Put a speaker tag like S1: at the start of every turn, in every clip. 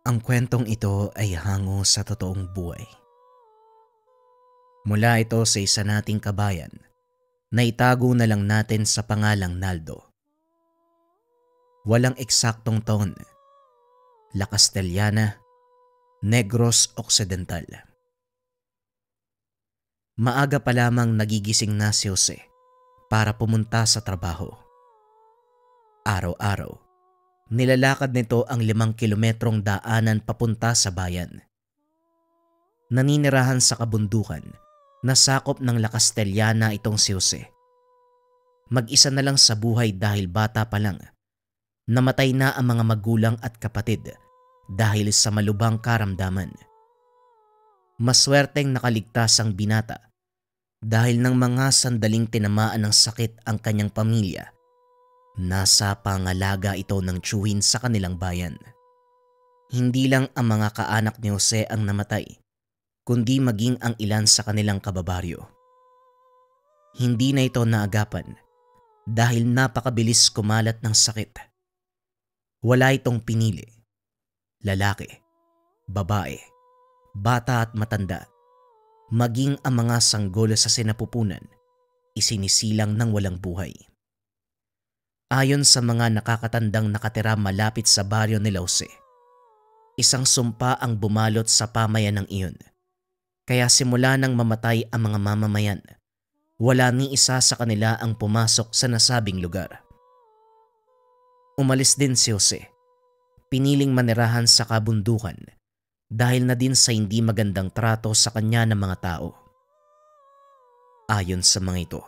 S1: Ang kwentong ito ay hango sa totoong buhay. Mula ito sa isa nating kabayan na itago na lang natin sa pangalang Naldo. Walang eksaktong taon. La Castellana, Negros Occidental. Maaga pa lamang nagigising na si Jose para pumunta sa trabaho. Araw-araw, nilalakad nito ang 5 kilometrong daanan papunta sa bayan. Naninirahan sa kabundukan na sakop ng La Castellana itong si Jose. Mag-isa na lang sa buhay dahil bata pa lang. Namatay na ang mga magulang at kapatid dahil sa malubhang karamdaman. Maswerteng nakaligtas ang binata dahil ng mga sandaling tinamaan ng sakit ang kanyang pamilya. Nasa pangalaga ito ng tiyuhin sa kanilang bayan. Hindi lang ang mga kaanak ni Jose ang namatay, kundi maging ang ilan sa kanilang kababaryo. Hindi na ito naagapan dahil napakabilis kumalat ng sakit. Wala itong pinili. Lalaki, babae, bata at matanda, maging ang mga sanggol sa sinapupunan, isinisilang ng walang buhay. Ayon sa mga nakakatandang nakatira malapit sa baryo ni Jose, isang sumpa ang bumalot sa pamayanang iyon. Kaya simula nang mamatay ang mga mamamayan, wala ni isa sa kanila ang pumasok sa nasabing lugar. Umalis din si Jose. Piniling manirahan sa kabundukan dahil na din sa hindi magandang trato sa kanya ng mga tao. Ayon sa mga ito,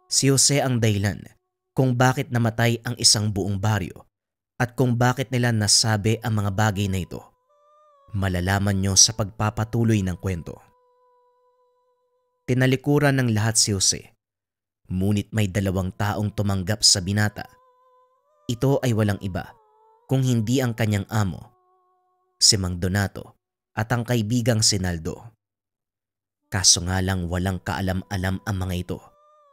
S1: si Jose ang dahilan kung bakit namatay ang isang buong baryo at kung bakit nila nasabi ang mga bagay na ito. Malalaman nyo sa pagpapatuloy ng kwento. Tinalikuran ng lahat si Jose, ngunit may 2 taong tumanggap sa binata. Ito ay walang iba kung hindi ang kanyang amo, si Mang Donato, at ang kaibigang si Naldo. Kaso nga lang walang kaalam-alam ang mga ito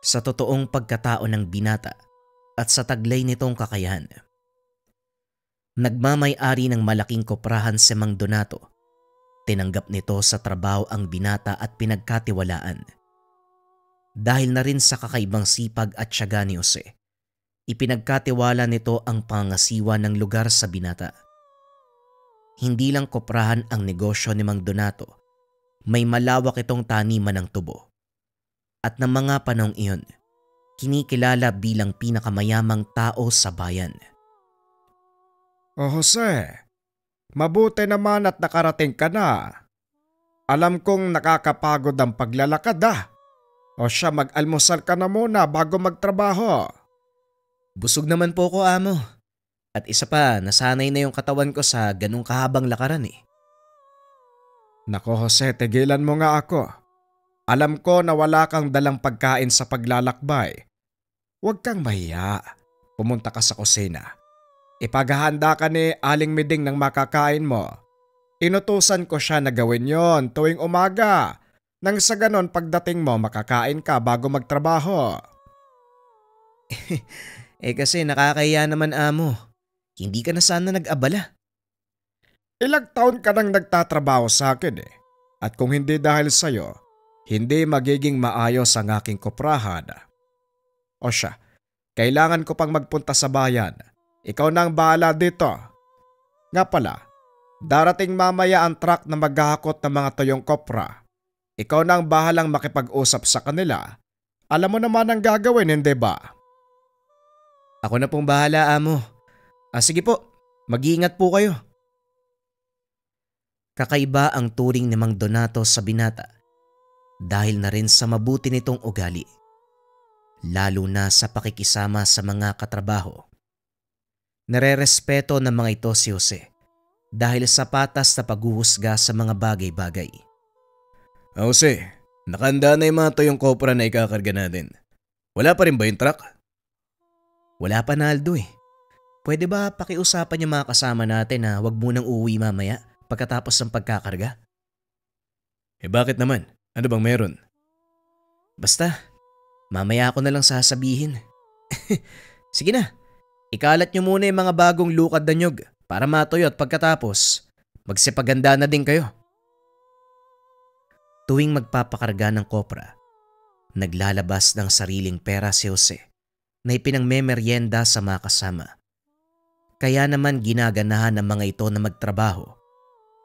S1: sa totoong pagkatao ng binata at sa taglay nitong kakayahan. Nagmamay-ari ng malaking koprahan si Mang Donato. Tinanggap nito sa trabaho ang binata at pinagkatiwalaan. Dahil na rin sa kakaibang sipag at tiyaga ni Jose, ipinagkatiwala nito ang pangasiwa ng lugar sa binata. Hindi lang koprahan ang negosyo ni Mang Donato, may malawak itong taniman ng tubo. At ng mga panahong iyon, kinikilala bilang pinakamayamang tao sa bayan.
S2: O Jose, mabuti naman at nakarating ka na. Alam kong nakakapagod ang paglalakad O siya, mag-almusal ka na muna bago magtrabaho.
S1: Busog naman po ko, amo. At isa pa, nasanay na yung katawan ko sa ganung kahabang lakaran eh.
S2: Nako Jose, tigilan mo nga ako. Alam ko na wala kang dalang pagkain sa paglalakbay. Huwag kang mahiya. Pumunta ka sa kusina. Ipaghahanda ka ni Aling Miding ng makakain mo. Inutusan ko siya na gawin yon tuwing umaga. Nang sa ganon pagdating mo makakain ka bago magtrabaho.
S1: Kasi nakakahiya naman, amo. Hindi ka na sana nag-abala.
S2: Ilang taon ka nang nagtatrabaho sa akin eh. At kung hindi dahil sa'yo, hindi magiging maayos ang aking koprahan. O siya, kailangan ko pang magpunta sa bayan. Ikaw na ang bahala dito. Nga pala, darating mamaya ang truck na maghahakot ng mga tuyong kopra. Ikaw na ang bahalang makipag-usap sa kanila. Alam mo naman ang gagawin, hindi ba?
S1: Ako na pong bahala, amo. Sige po, mag-iingat po kayo. Kakaiba ang turing ni Mang Donato sa binata dahil na rin sa mabuti nitong ugali. Lalo na sa pakikisama sa mga katrabaho. Nare-respeto ng mga ito si Jose dahil sa patas na paghuhusga sa mga bagay-bagay.
S3: Jose, nakahanda na yung mga toyong kopra na ikakarga natin. Wala pa rin ba yung truck?
S1: Wala pa, Naldo eh. Pwede ba pakiusapan yung mga kasama natin na wag munang uuwi mamaya pagkatapos ng pagkakarga?
S3: Bakit naman? Ano bang meron?
S1: Basta, mamaya ako na lang sasabihin. Sige na, ikalat nyo muna yung mga bagong lukad na nyog para matuyo at pagkatapos Magsipaganda na din kayo. Tuwing magpapakarga ng kopra, naglalabas ng sariling pera si Jose na ipinangmemeryenda sa mga kasama. Kaya naman ginaganahan ng mga ito na magtrabaho,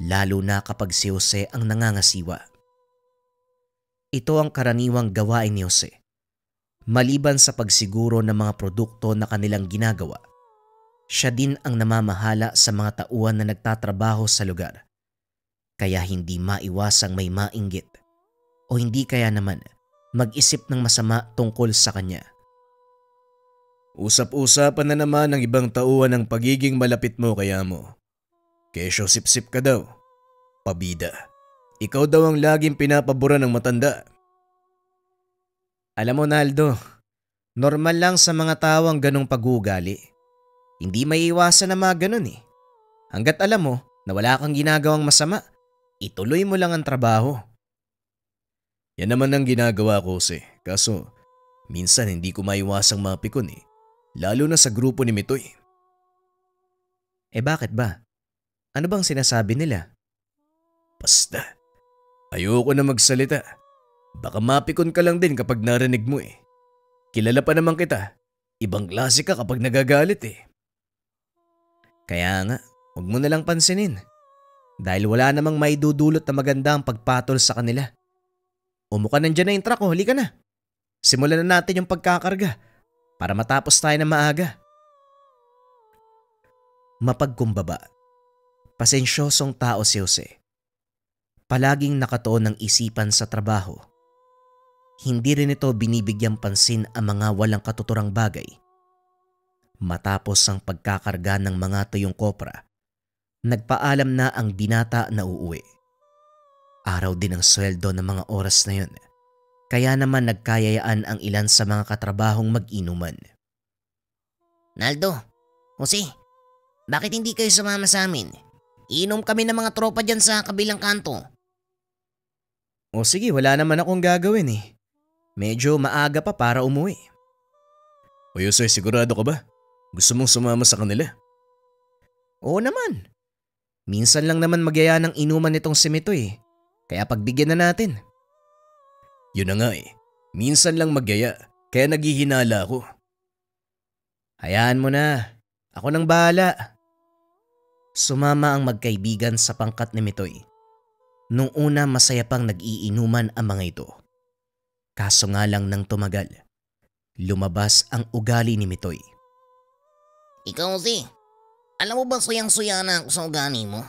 S1: lalo na kapag si Jose ang nangangasiwa. Ito ang karaniwang gawain ni Jose. Maliban sa pagsiguro ng mga produkto na kanilang ginagawa, siya din ang namamahala sa mga tauhan na nagtatrabaho sa lugar. Kaya hindi maiwasang may mainggit o hindi kaya naman mag-isip ng masama tungkol sa kanya.
S3: Usap-usapan na naman ng ibang tauhan ng pagiging malapit mo kay Amo. Kesyo sip-sip ka daw. Pabida. Ikaw daw ang laging pinapabura ng matanda.
S1: Alam mo, Naldo, normal lang sa mga tao ang ganong pag-uugali. Hindi maiiwasan na mga ganon eh. Hanggat alam mo na wala kang ginagawang masama, ituloy mo lang ang trabaho.
S3: Yan naman ang ginagawa ko, Jose. Kaso, minsan hindi ko maiwasang mapikon eh. Lalo na sa grupo ni Mitoy.
S1: Bakit ba? Ano bang sinasabi nila?
S3: Basta. Ayoko na magsalita. Baka mapikon ka lang din kapag narinig mo eh. Kilala pa naman kita. Ibang klase ka kapag nagagalit eh.
S1: Kaya nga, huwag mo nalang pansinin. Dahil wala namang maidudulot na maganda ang pagpatol sa kanila. Umuka nandyan na yung truck, halika na. Simulan na natin yung pagkakarga para matapos tayo na maaga. Mapagkumbaba. Pasensyosong tao si Jose. Palaging nakatuon ng isipan sa trabaho. Hindi rin ito binibigyang pansin ang mga walang katuturang bagay. Matapos ang pagkakarga ng mga tuyong kopra, nagpaalam na ang binata na uuwi. Araw din ang sweldo ng mga oras na yun. Kaya naman nagkayayaan ang ilan sa mga katrabahong mag-inuman.
S4: Naldo, Jose, bakit hindi kayo sumama sa amin? Iinom kami ng mga tropa dyan sa kabilang kanto.
S1: O sige, wala naman akong gagawin eh. Medyo maaga pa para umuwi.
S3: O Jose, sigurado ka ba? Gusto mong sumama sa kanila?
S1: Oo naman. Minsan lang naman magyaya ng inuman nitong si Mitoy. Kaya pagbigyan na natin.
S3: Yun na nga eh. Minsan lang magyaya. Kaya naghihinala ako.
S1: Hayaan mo na. Ako nang bahala. Sumama ang magkaibigan sa pangkat ni Mitoy. Nung una masaya pang nag-iinuman ang mga ito. Kaso nga lang nang tumagal, lumabas ang ugali ni Mitoy.
S4: Ikaw, Jose, alam mo ba suyang-suya na ako sa ugali mo?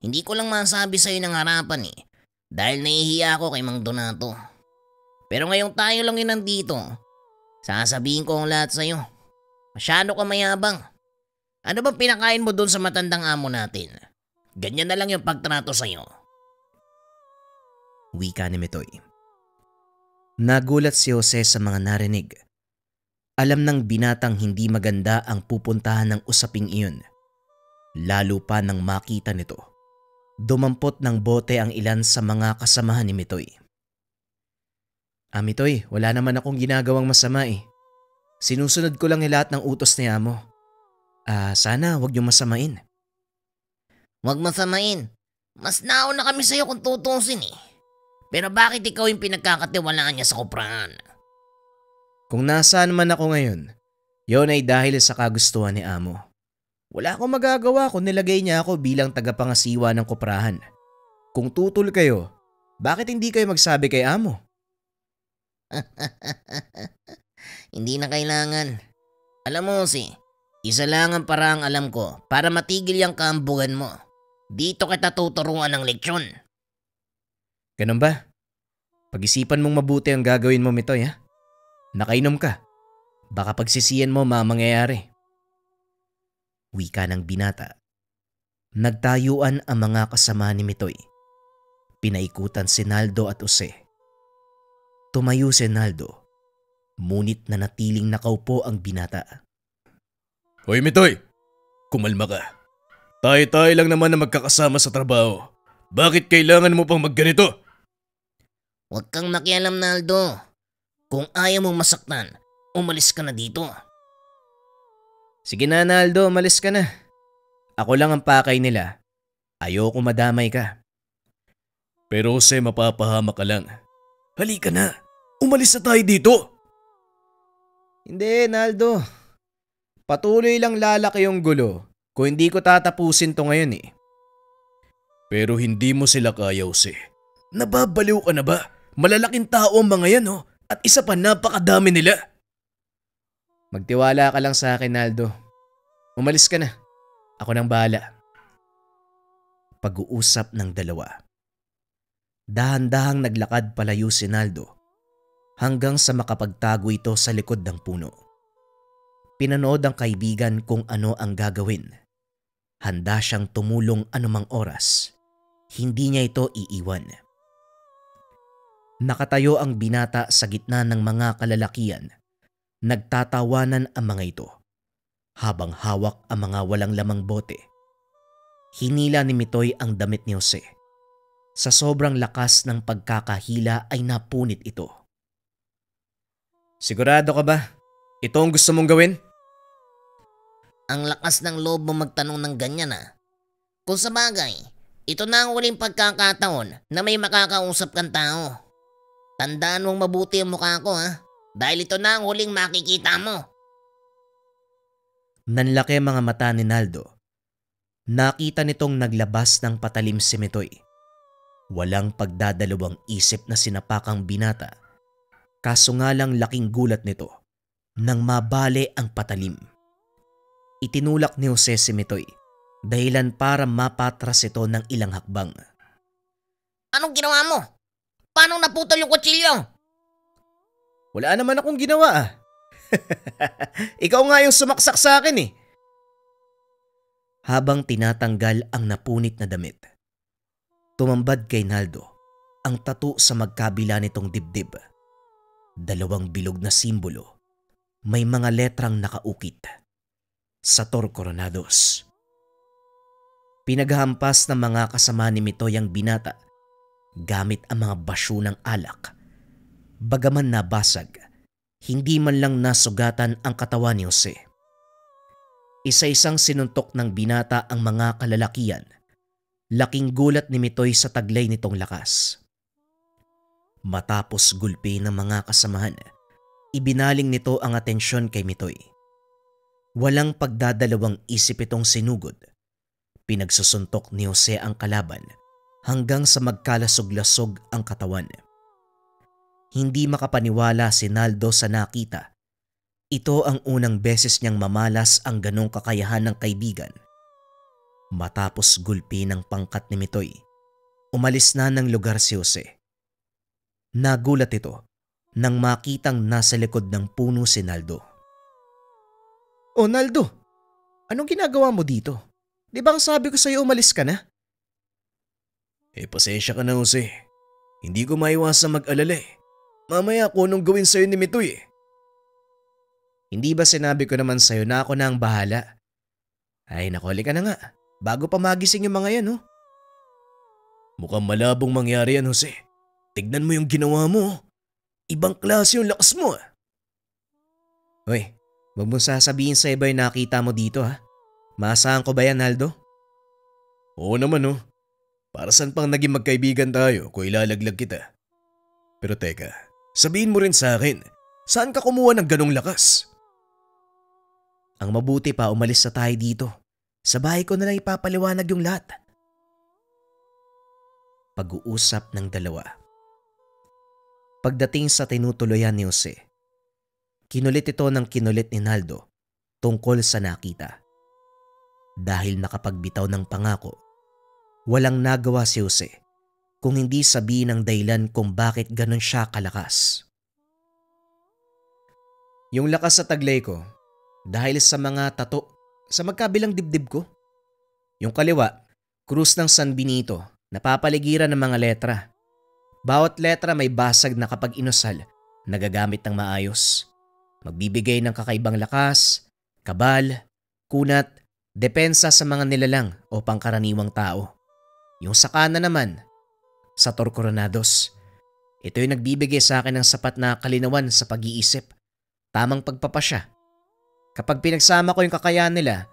S4: Hindi ko lang masabi sa'yo ng harapan eh, dahil nahihiya ako kay Mang Donato. Pero ngayong tayo lang yun nandito, sasabihin ko ang lahat sa'yo. Masyado ka mayabang. Ano bang pinakain mo dun sa matandang amo natin? Ganyan na lang yung pagtrato sa'yo.
S1: Wika ni Mitoy. Nagulat si Jose sa mga narinig. Alam ng binatang hindi maganda ang pupuntahan ng usaping iyon. Lalo pa nang makita nito. Dumampot ng bote ang ilan sa mga kasamahan ni Mitoy. Mitoy, wala naman akong ginagawang masama eh. Sinusunod ko lang lahat ng utos ni Amo. Sana wag niyo masamain.
S4: Wag masamain. Mas nauna kami sa'yo kung tutusin eh. Pero bakit ikaw yung pinagkakatiwalaan niya sa koprahan?
S1: Kung nasaan man ako ngayon, yon ay dahil sa kagustuhan ni Amo. Wala akong magagawa kung nilagay niya ako bilang tagapangasiwa ng koprahan. Kung tutol kayo, bakit hindi kayo magsabi kay Amo?
S4: Hindi na kailangan. Alam mo si, isa lang ang paraang alam ko para matigil yung kaambugan mo. Dito kita tuturuan ng leksyon.
S1: Ganun ba? Pag-isipan mong mabuti ang gagawin mo, Mitoy ha? Nakainom ka. Baka pagsisiyan mo mangyayari. Wika ng binata. Nagtayuan ang mga kasama ni Mitoy. Pinaikutan si Naldo at Jose. Tumayo si Naldo. Ngunit nanatiling nakaupo ang binata.
S3: Hoy Mitoy, kumalma ka. Tayo-tayo lang naman na magkakasama sa trabaho. Bakit kailangan mo pang magganito?
S4: Huwag kang makialam, Naldo. Kung ayaw mong masaktan, umalis ka na dito.
S1: Sige na, Naldo, umalis ka na. Ako lang ang pakay nila. Ayoko madamay ka.
S3: Pero Jose, mapapahama ka lang. Halika na, umalis na tayo dito.
S1: Hindi, Naldo. Patuloy lang lalaki yung gulo kung hindi ko tatapusin to ngayon eh.
S3: Pero hindi mo sila kaya, Jose. Nababaliw ka na ba? Malalaking tao ang mga yan, oh. At isa pa, napakadami nila.
S1: Magtiwala ka lang sa akin, Naldo. Umalis ka na. Ako nang bahala. Pag-uusap ng dalawa. Dahan-dahang naglakad palayo si Naldo hanggang sa makapagtago ito sa likod ng puno. Pinanood ang kaibigan kung ano ang gagawin. Handa siyang tumulong anumang oras. Hindi niya ito iiwan. Nakatayo ang binata sa gitna ng mga kalalakian. Nagtatawanan ang mga ito habang hawak ang mga walang lamang bote. Hinila ni Mitoy ang damit ni Jose. Sa sobrang lakas ng pagkakahila ay napunit ito. Sigurado ka ba? Ito ang gusto mong gawin?
S4: Ang lakas ng loob mo magtanong ng ganyan Kung sa bagay, ito na ang huling pagkakataon na may makakausap kang tao. Tandaan mong mabuti ang mukha ko dahil ito na ang huling makikita mo.
S1: Nanlaki mga mata ni Naldo. Nakita nitong naglabas ng patalim si Mitoy. Walang pagdadalawang isip na sinapakang binata. Kaso nga lang laking gulat nito nang mabale ang patalim. Itinulak ni Jose si Mitoy dahilan para mapatras ito ng ilang hakbang.
S4: Anong ginawa mo? Paano naputol yung kutsilyo?
S1: Wala naman akong ginawa Ikaw nga yung sumaksak sa akin eh. Habang tinatanggal ang napunit na damit, tumambad kay Naldo ang tattoo sa magkabila nitong dibdib. 2 bilog na simbolo, may mga letrang nakaukit. Sator Coronados. Pinaghampas ng mga kasama ni Mitoy ang binata gamit ang mga basyo ng alak. Bagaman nabasag, hindi man lang nasugatan ang katawan ni Jose. Isa-isang sinuntok ng binata ang mga kalalakian. Laking gulat ni Mitoy sa taglay nitong lakas. Matapos gulpi ng mga kasamahan, ibinaling nito ang atensyon kay Mitoy. Walang pagdadalawang isip itong sinugod. Pinagsusuntok ni Jose ang kalaban hanggang sa magkalasog-lasog ang katawan. Hindi makapaniwala si Naldo sa nakita. Ito ang unang beses niyang mamalas ang ganong kakayahan ng kaibigan. Matapos gulpi ng pangkat ni Mitoy, umalis na ng lugar si Jose. Nagulat ito nang makitang nasa likod ng puno si Naldo. "Oh Naldo, anong ginagawa mo dito? Di ba ang sabi ko sa'yo umalis ka na?"
S3: Pasensya ka na, Jose. Hindi ko maiwasang mag-alala eh. Mamaya ako nung gawin sa'yo ni Mitoy eh.
S1: Hindi ba sinabi ko naman sa'yo na ako na ang bahala? Ay nakoli ka na nga, bago pa magising yung mga yan
S3: Mukhang malabong mangyari yan, Jose. Tignan mo yung ginawa mo. Ibang klase yung lakas mo
S1: Hoy, wag mo sasabihin sa iba yung nakita mo dito Maasahan ko ba yan, Naldo?
S3: Oo naman Para saan pang naging magkaibigan tayo kung ilalaglag kita? Pero teka, sabihin mo rin sa akin, saan ka kumuha ng ganong lakas?
S1: Ang mabuti pa umalis na tayo dito. Sa bahay ko na lang ipapaliwanag yung lahat. Pag-uusap ng dalawa. Pagdating sa tinutuloyan ni Jose, kinulit ito ng kinulit ni Naldo tungkol sa nakita. Dahil nakapagbitaw ng pangako, walang nagawa si Jose kung hindi sabihin ang dahilan kung bakit ganon siya kalakas. Yung lakas sa taglay ko, dahil sa mga tato sa magkabilang dibdib ko. Yung kaliwa, krus ng San Benito, napapaligiran ng mga letra. Bawat letra may basag na kapag inusal, nagagamit ng maayos. Magbibigay ng kakaibang lakas, kabal, kunat, depensa sa mga nilalang o pangkaraniwang tao. Yung sa kanan naman, Sator Coronados. Ito yung nagbibigay sa akin ng sapat na kalinawan sa pag-iisip, tamang pagpapasya. Kapag pinagsama ko yung kakayahan nila,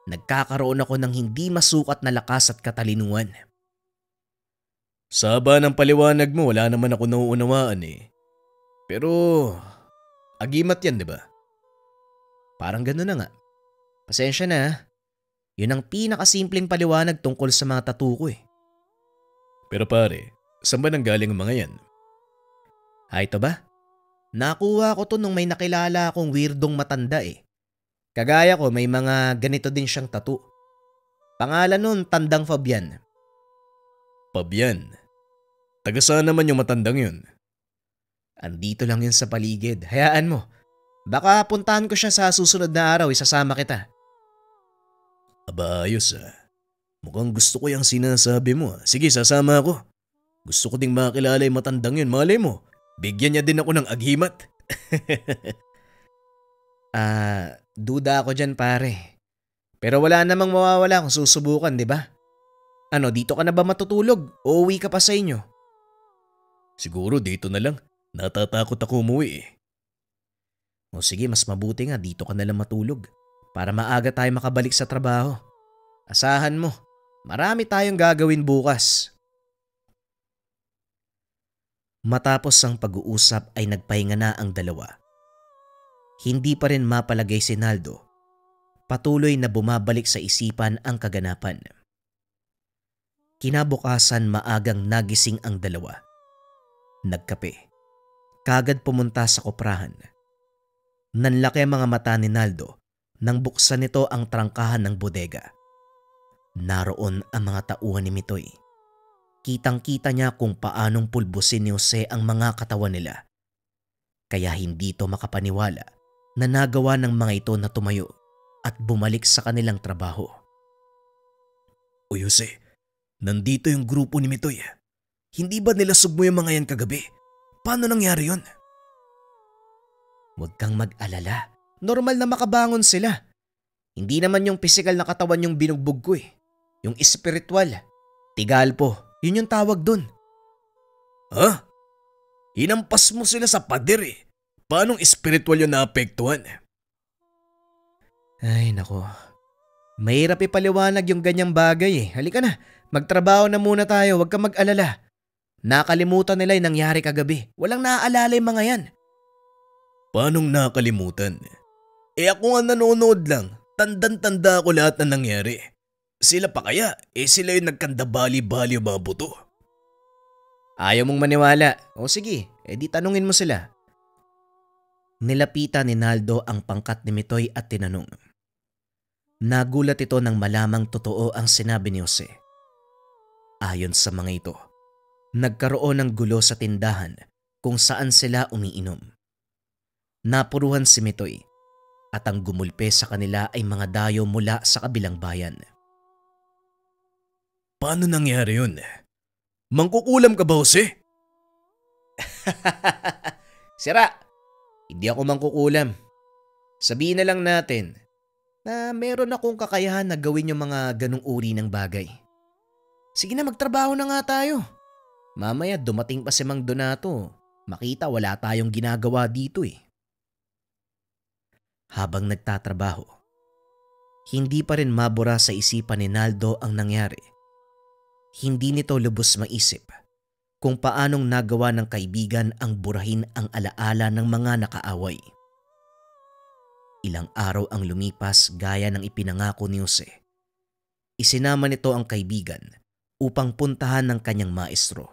S1: nagkakaroon ako ng hindi masukat na lakas at katalinuhan.
S3: Sa haba ng paliwanag mo, wala naman ako nauunawaan eh. Pero, agimat yan, di ba?
S1: Parang gano'n na nga. Pasensya na ha. Yun ang pinakasimpleng paliwanag tungkol sa mga tattoo ko eh.
S3: Pero pare, saan ba nanggaling ang mga yan?
S1: Ito ba? Nakuha ko to nung may nakilala akong weirdong matanda eh. Kagaya ko may mga ganito din siyang tattoo. Pangalan nun Tandang Fabian.
S3: Fabian? Taga saan naman yung matandang yun?
S1: Andito lang yun sa paligid. Hayaan mo. Baka puntahan ko siya sa susunod na araw, isasama kita.
S3: Aba ayos ah. Mukhang gusto ko yung sinasabi mo. Sige, sasama ako. Gusto ko ding makilala yung matandang yun. Malay mo, bigyan niya din ako ng aghimat.
S1: Duda ako dyan pare. Pero wala namang mawawala kung susubukan, di ba? Ano, dito ka na ba matutulog? O uwi ka pa sa inyo?
S3: Siguro dito na lang. Natatakot ako umuwi eh.
S1: O sige, mas mabuti nga dito ka na lang matulog para maaga tayo makabalik sa trabaho. Asahan mo, marami tayong gagawin bukas. Matapos ang pag-uusap ay nagpahinga na ang dalawa. Hindi pa rin mapalagay si Naldo. Patuloy na bumabalik sa isipan ang kaganapan. Kinabukasan maagang nagising ang dalawa. Nagkape. Kagad pumunta sa koprahan. Nanlaki ang mga mata ni Naldo nang buksan nito ang trangkahan ng bodega. Naroon ang mga tauhan ni Mitoy. Kitang-kita niya kung paanong pulbusin ni Jose ang mga katawan nila. Kaya hindi ito makapaniwala na nagawa ng mga ito na tumayo at bumalik sa kanilang trabaho.
S3: O Jose, nandito yung grupo ni Mitoy. Hindi ba nilasog mo yung mga yan kagabi? Paano nangyari yun?
S1: Huwag kang mag-alala. Normal na makabangon sila. Hindi naman yung physical na katawan yung binugbog ko eh. Yung espiritual. Tigalpo. Yun yung tawag dun.
S3: Ha? Hinampas mo sila sa pader eh. Paanong espiritual yun naapektuhan?
S1: Ay nako. Mahirap ipaliwanag yung ganyang bagay eh. Halika na. Magtrabaho na muna tayo. Huwag kang mag-alala. Nakalimutan nila yung nangyari kagabi. Walang naaalala yung mga yan.
S3: Paanong nakalimutan? Ako nga nanonood lang. Tandang-tanda ko lahat na nangyari. Sila pa kaya? Sila yung nagkandabali-bali yung mga buto.
S1: Ayaw mong maniwala. O sige, di tanungin mo sila. Nilapitan ni Naldo ang pangkat ni Mitoy at tinanong. Nagulat ito nang malamang totoo ang sinabi ni Jose. Ayon sa mga ito, nagkaroon ng gulo sa tindahan kung saan sila umiinom. Napuruhan si Mitoy at ang gumulpe sa kanila ay mga dayo mula sa kabilang bayan.
S3: Paano nangyari yun? Mangkukulam ka ba, Jose?
S1: Sira, hindi ako mangkukulam. Sabihin na lang natin na meron akong kakayahan na gawin yung mga ganong uri ng bagay. Sige na, magtrabaho na nga tayo. Mamaya dumating pa si Mang Donato. Makita wala tayong ginagawa dito eh. Habang nagtatrabaho, hindi pa rin mabura sa isipan ni Naldo ang nangyari. Hindi nito lubos maisip kung paanong nagawa ng kaibigan ang burahin ang alaala ng mga nakaaway. Ilang araw ang lumipas gaya ng ipinangako ni Jose. Isinama nito ang kaibigan upang puntahan ng kanyang maestro.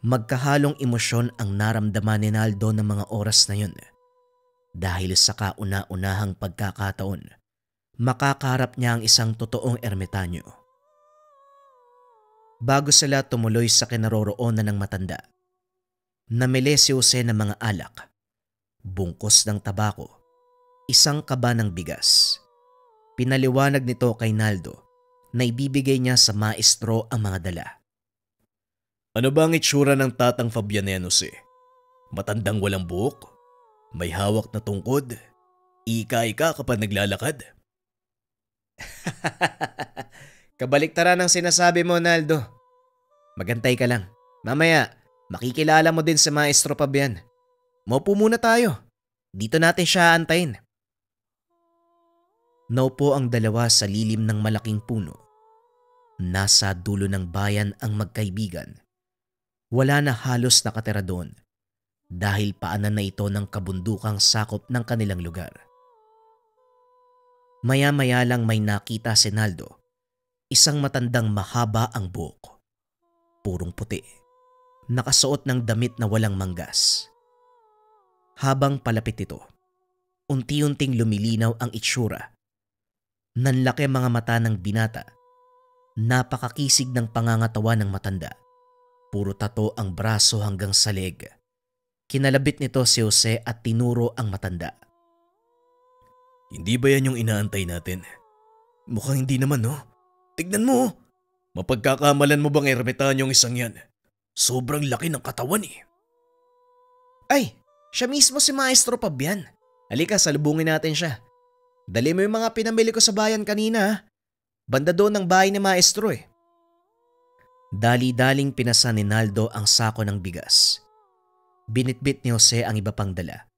S1: Magkahalong emosyon ang naramdaman ni Naldo ng mga oras na yun. Dahil sa kauna-unahang pagkakataon, makakarap niya ang isang totoong ermitanyo. Bago sila tumuloy sa kinaroroonan ng matanda, namili si Jose ng mga alak, bungkos ng tabako, isang kaba ng bigas. Pinaliwanag nito kay Naldo na ibibigay niya sa maestro ang mga dala.
S3: Ano ba ang itsura ng tatang Fabian na yan, Jose? Matandang walang buhok? May hawak na tungkod? Ika-ika kapag naglalakad?
S1: Kabaliktaran ang sinasabi mo, Naldo. Magantay ka lang. Mamaya, makikilala mo din sa Maestro Fabian. Maupo muna tayo. Dito natin siya antayin. Naupo ang dalawa sa lilim ng malaking puno. Nasa dulo ng bayan ang magkaibigan. Wala na halos nakatira doon dahil paanan na ito ng kabundukang sakop ng kanilang lugar. Maya-maya lang may nakita si Naldo, isang matandang mahaba ang buhok. Purong puti, nakasuot ng damit na walang manggas. Habang palapit ito, unti-unting lumilinaw ang itsura. Nanlaki mga mata ng binata. Napakakisig ng pangangatawan ng matanda. Puro tato ang braso hanggang sa leg. Kinalabit nito si Jose at tinuro ang matanda.
S3: Hindi ba yan yung inaantay natin? Mukhang hindi naman, no? Tignan mo, mapagkakamalan mo bang ermitanyong isang yan? Sobrang laki ng katawan eh.
S1: Ay, siya mismo si Maestro Fabian. Halika, salubungin natin siya. Dali mo yung mga pinamili ko sa bayan kanina ha. Banda doon ng bahay ni Maestro eh. Dali-daling pinasa ni Naldo ang sako ng bigas. Binitbit ni Jose ang iba pang dala.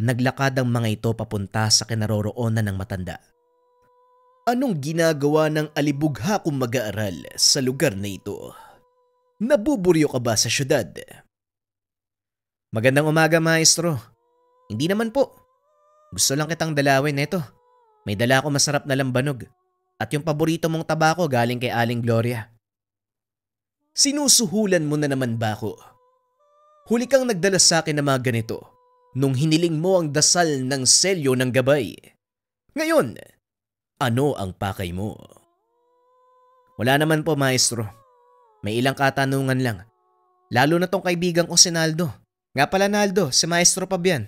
S1: Naglakad ang mga ito papunta sa kinaroroonan ng matanda.
S3: Anong ginagawa ng alibugha kong mag-aaral sa lugar na ito? Nabuburyo ka ba sa syudad?
S1: Magandang umaga, Maestro. Hindi naman po. Gusto lang kitang dalawin eto. May dala ako masarap na lambanog. At yung paborito mong tabako galing kay Aling Gloria.
S3: Sinusuhulan mo na naman ba ako? Huli kang nagdala sa akin ng mga ganito nung hiniling mo ang dasal ng selyo ng gabay. Ngayon, ano ang pakay mo?
S1: Wala naman po, Maestro. May ilang katanungan lang. Lalo na tong kaibigan ko si Naldo. Nga pala Naldo, si Maestro Fabian.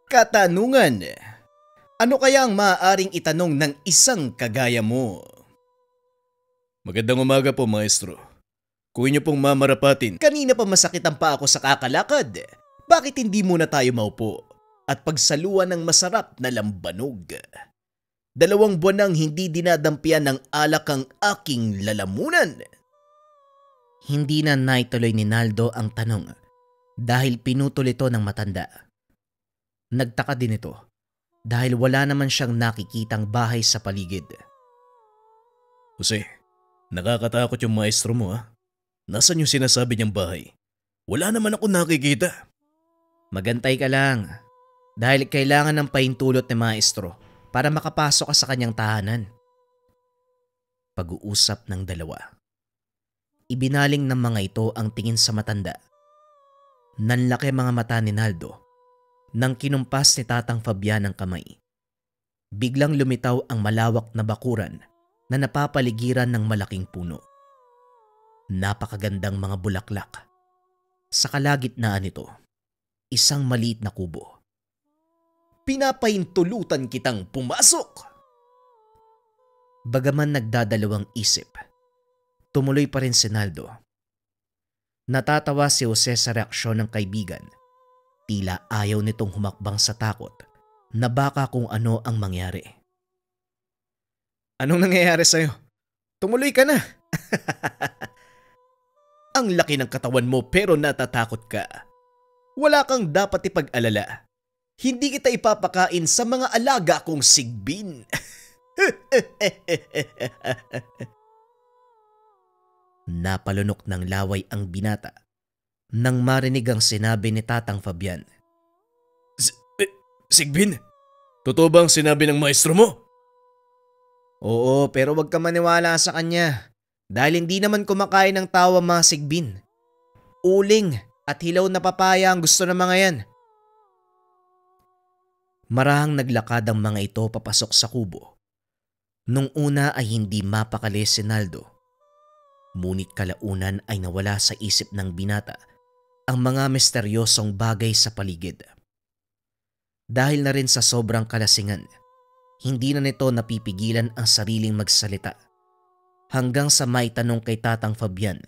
S3: Katanungan. Ano kaya ang maaaring itanong ng isang kagaya mo? Magandang umaga po, Maestro. Kung inyo pong mamarapatin, kanina pa masakit ang paa ko sa kakalakad. Bakit hindi muna tayo maupo at pagsaluan ng masarap na lambanog? 2 buwan nang hindi dinadampian ng alak ang aking lalamunan.
S1: Hindi na naituloy ni Naldo ang tanong dahil pinutol ito ng matanda. Nagtaka din ito dahil wala naman siyang nakikitang bahay sa paligid.
S3: Jose, nakakatakot yung maestro mo ha? Nasaan yung sinasabi niyang bahay? Wala naman ako nakikita.
S1: Magantay ka lang dahil kailangan ng pahintulot ni Maestro para makapasok ka sa kanyang tahanan. Pag-uusap ng dalawa. Ibinaling ng mga ito ang tingin sa matanda. Nanlaki mga mata ni Naldo nang kinumpas ni Tatang Fabian ang kamay. Biglang lumitaw ang malawak na bakuran na napapaligiran ng malaking puno. Napakagandang mga bulaklak. Sa kalagitnaan nito, isang maliit na kubo.
S3: Pinapahintulutan kitang pumasok!
S1: Bagaman nagdadalawang isip, tumuloy pa rin si Naldo. Natatawa si Jose sa reaksyon ng kaibigan. Tila ayaw nitong humakbang sa takot na baka kung ano ang mangyari.
S3: Anong nangyayari sa'yo? Tumuloy ka na! Ang laki ng katawan mo pero natatakot ka. Wala kang dapat ipag-alala. Hindi kita ipapakain sa mga alaga kong sigbin.
S1: Napalunok ng laway ang binata nang marinig ang sinabi ni Tatang Fabian.
S3: Sigbin? Totoo ba ang sinabi ng maestro mo?
S1: Oo, pero wag ka maniwala sa kanya dahil hindi naman kumakain ng tao ang mga sigbin. Uling at hilaw na papaya ang gusto ng mga yan. Marahang naglakad ang mga ito papasok sa kubo. Nung una ay hindi mapakali si Naldo. Ngunit kalaunan ay nawala sa isip ng binata ang mga misteryosong bagay sa paligid. Dahil na rin sa sobrang kalasingan, hindi na nito napipigilan ang sariling magsalita hanggang sa maitanong kay Tatang Fabian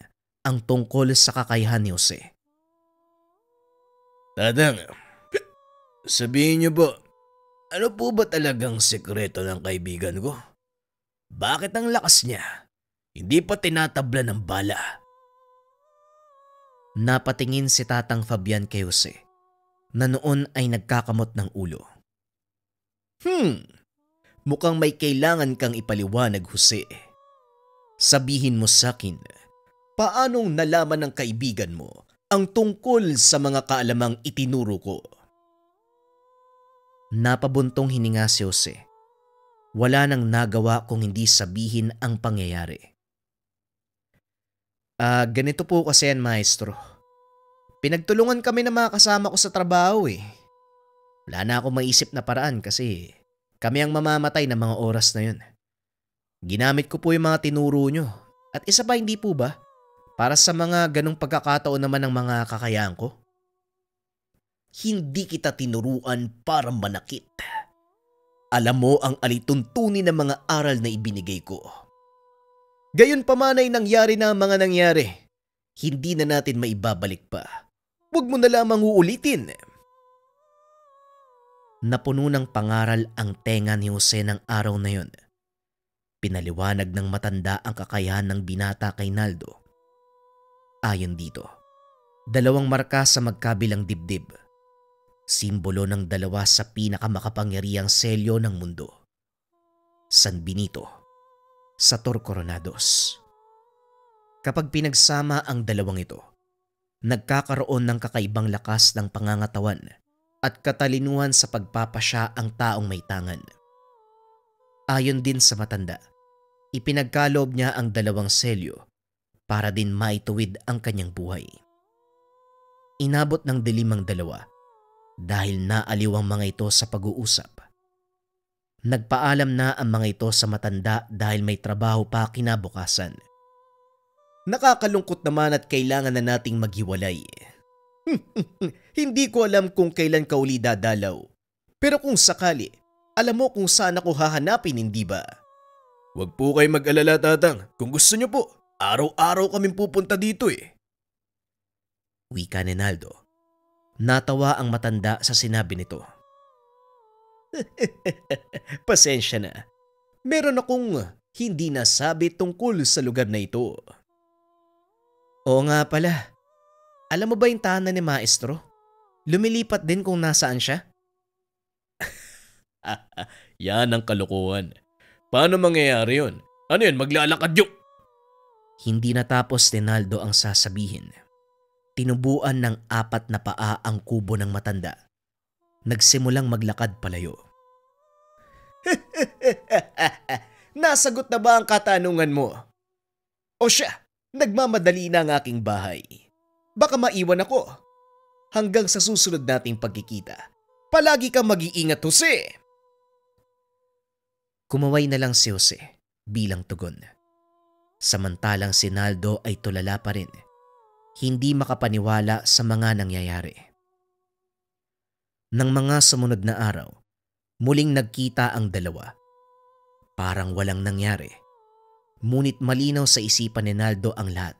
S1: ang tungkol sa kakayahan ni Jose.
S3: Tatang, sabihin niyo po, ano po ba talagang sekreto ng kaibigan ko? Bakit ang lakas niya? Hindi pa tinatabla ng bala.
S1: Napatingin si Tatang Fabian kay Jose na noon ay nagkakamot ng ulo.
S3: Mukhang may kailangan kang ipaliwanag, Jose. Sabihin mo sa akin, paanong nalaman ng kaibigan mo ang tungkol sa mga kaalamang itinuro ko?
S1: Napabuntong hininga si Jose. Wala nang nagawa kung hindi sabihin ang pangyayari. Ganito po kasi yan, maestro. Pinagtulungan kami ng mga kasama ko sa trabaho eh. Wala na akong maisip na paraan kasi kami ang mamamatay ng mga oras na yun. Ginamit ko po yung mga tinuro nyo. At isa pa, hindi po ba? Para sa mga ganong pagkakataon naman ng mga kakayahan ko.
S3: Hindi kita tinuruan para manakit. Alam mo ang alituntunin ng mga aral na ibinigay ko. Gayon pa man ay nangyari na ang mga nangyari. Hindi na natin maibabalik pa. Huwag mo na lamang uulitin.
S1: Napuno ng pangaral ang tenga ni Jose ng araw na yon. Pinaliwanag ng matanda ang kakayahan ng binata kay Naldo. Ayon dito, 2 marka sa magkabilang dibdib. Simbolo ng dalawa sa pinakamakapangyarihang selyo ng mundo. San Benito, Sator Coronados. Kapag pinagsama ang dalawang ito, nagkakaroon ng kakaibang lakas ng pangangatawan at katalinuhan sa pagpapasya ang taong may tangan. Ayon din sa matanda, ipinagkaloob niya ang 2 selyo para din maituwid ang kanyang buhay. Inabot ng dilim ang dalawa dahil naaliw ang mga ito sa pag-uusap. Nagpaalam na ang mga ito sa matanda dahil may trabaho pa kinabukasan.
S3: Nakakalungkot naman at kailangan na nating maghiwalay. Hindi ko alam kung kailan ka uli dadalaw. Pero kung sakali, alam mo kung saan ako hahanapin, hindi ba? Huwag po kayo mag-alala, Tatang. Kung gusto niyo po, araw-araw kaming pupunta dito eh.
S1: Wika ni Naldo. Natawa ang matanda sa sinabi nito.
S3: Pasensya na. Meron akong hindi nasabi tungkol sa lugar na ito.
S1: Oo nga pala. Alam mo ba yung tahanan ni Maestro? Lumilipat din kung nasaan siya?
S3: Yan ang kalokohan. Paano mangyayari yun? Ano yun, maglalakad yun?
S1: Hindi natapos ni Naldo ang sasabihin. Tinubuan ng 4 na paa ang kubo ng matanda. Nagsimulang maglakad palayo.
S3: Nasagot na ba ang katanungan mo? O siya, nagmamadali na ang aking bahay. Baka maiwan ako. Hanggang sa susunod nating pagkikita. Palagi kang mag-iingat, Jose.
S1: Kumaway na lang si Jose bilang tugon. Samantalang si Naldo ay tulala pa rin. Hindi makapaniwala sa mga nangyayari. Nang mga sumunod na araw, muling nagkita ang dalawa. Parang walang nangyari. Ngunit malinaw sa isipan ni Naldo ang lahat.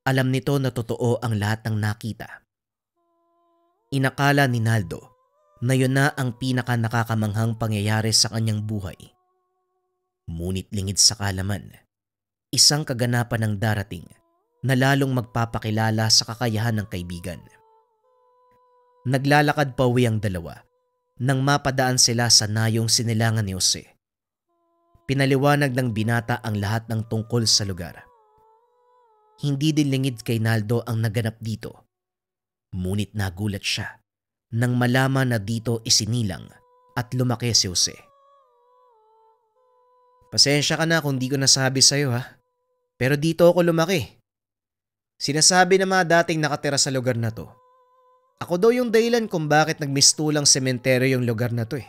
S1: Alam nito na totoo ang lahat ng nakita. Inakala ni Naldo na yun na ang pinaka nakakamanghang pangyayari sa kanyang buhay. Ngunit lingid sa kalaman, isang kaganapan ang darating na lalong magpapakilala sa kakayahan ng kaibigan. Naglalakad pa uwi ang dalawa nang mapadaan sila sa nayong sinilangan ni Jose. Pinaliwanag ng binata ang lahat ng tungkol sa lugar. Hindi din lingid kay Naldo ang naganap dito. Ngunit nagulat siya nang malaman na dito isinilang at lumaki si Jose. Pasensya ka na kung di ko nasabi sa'yo ha, pero dito ako lumaki. Sinasabi ng mga dating nakatira sa lugar na to. Ako daw yung dahilan kung bakit nagmistulang sementeryo yung lugar na to eh.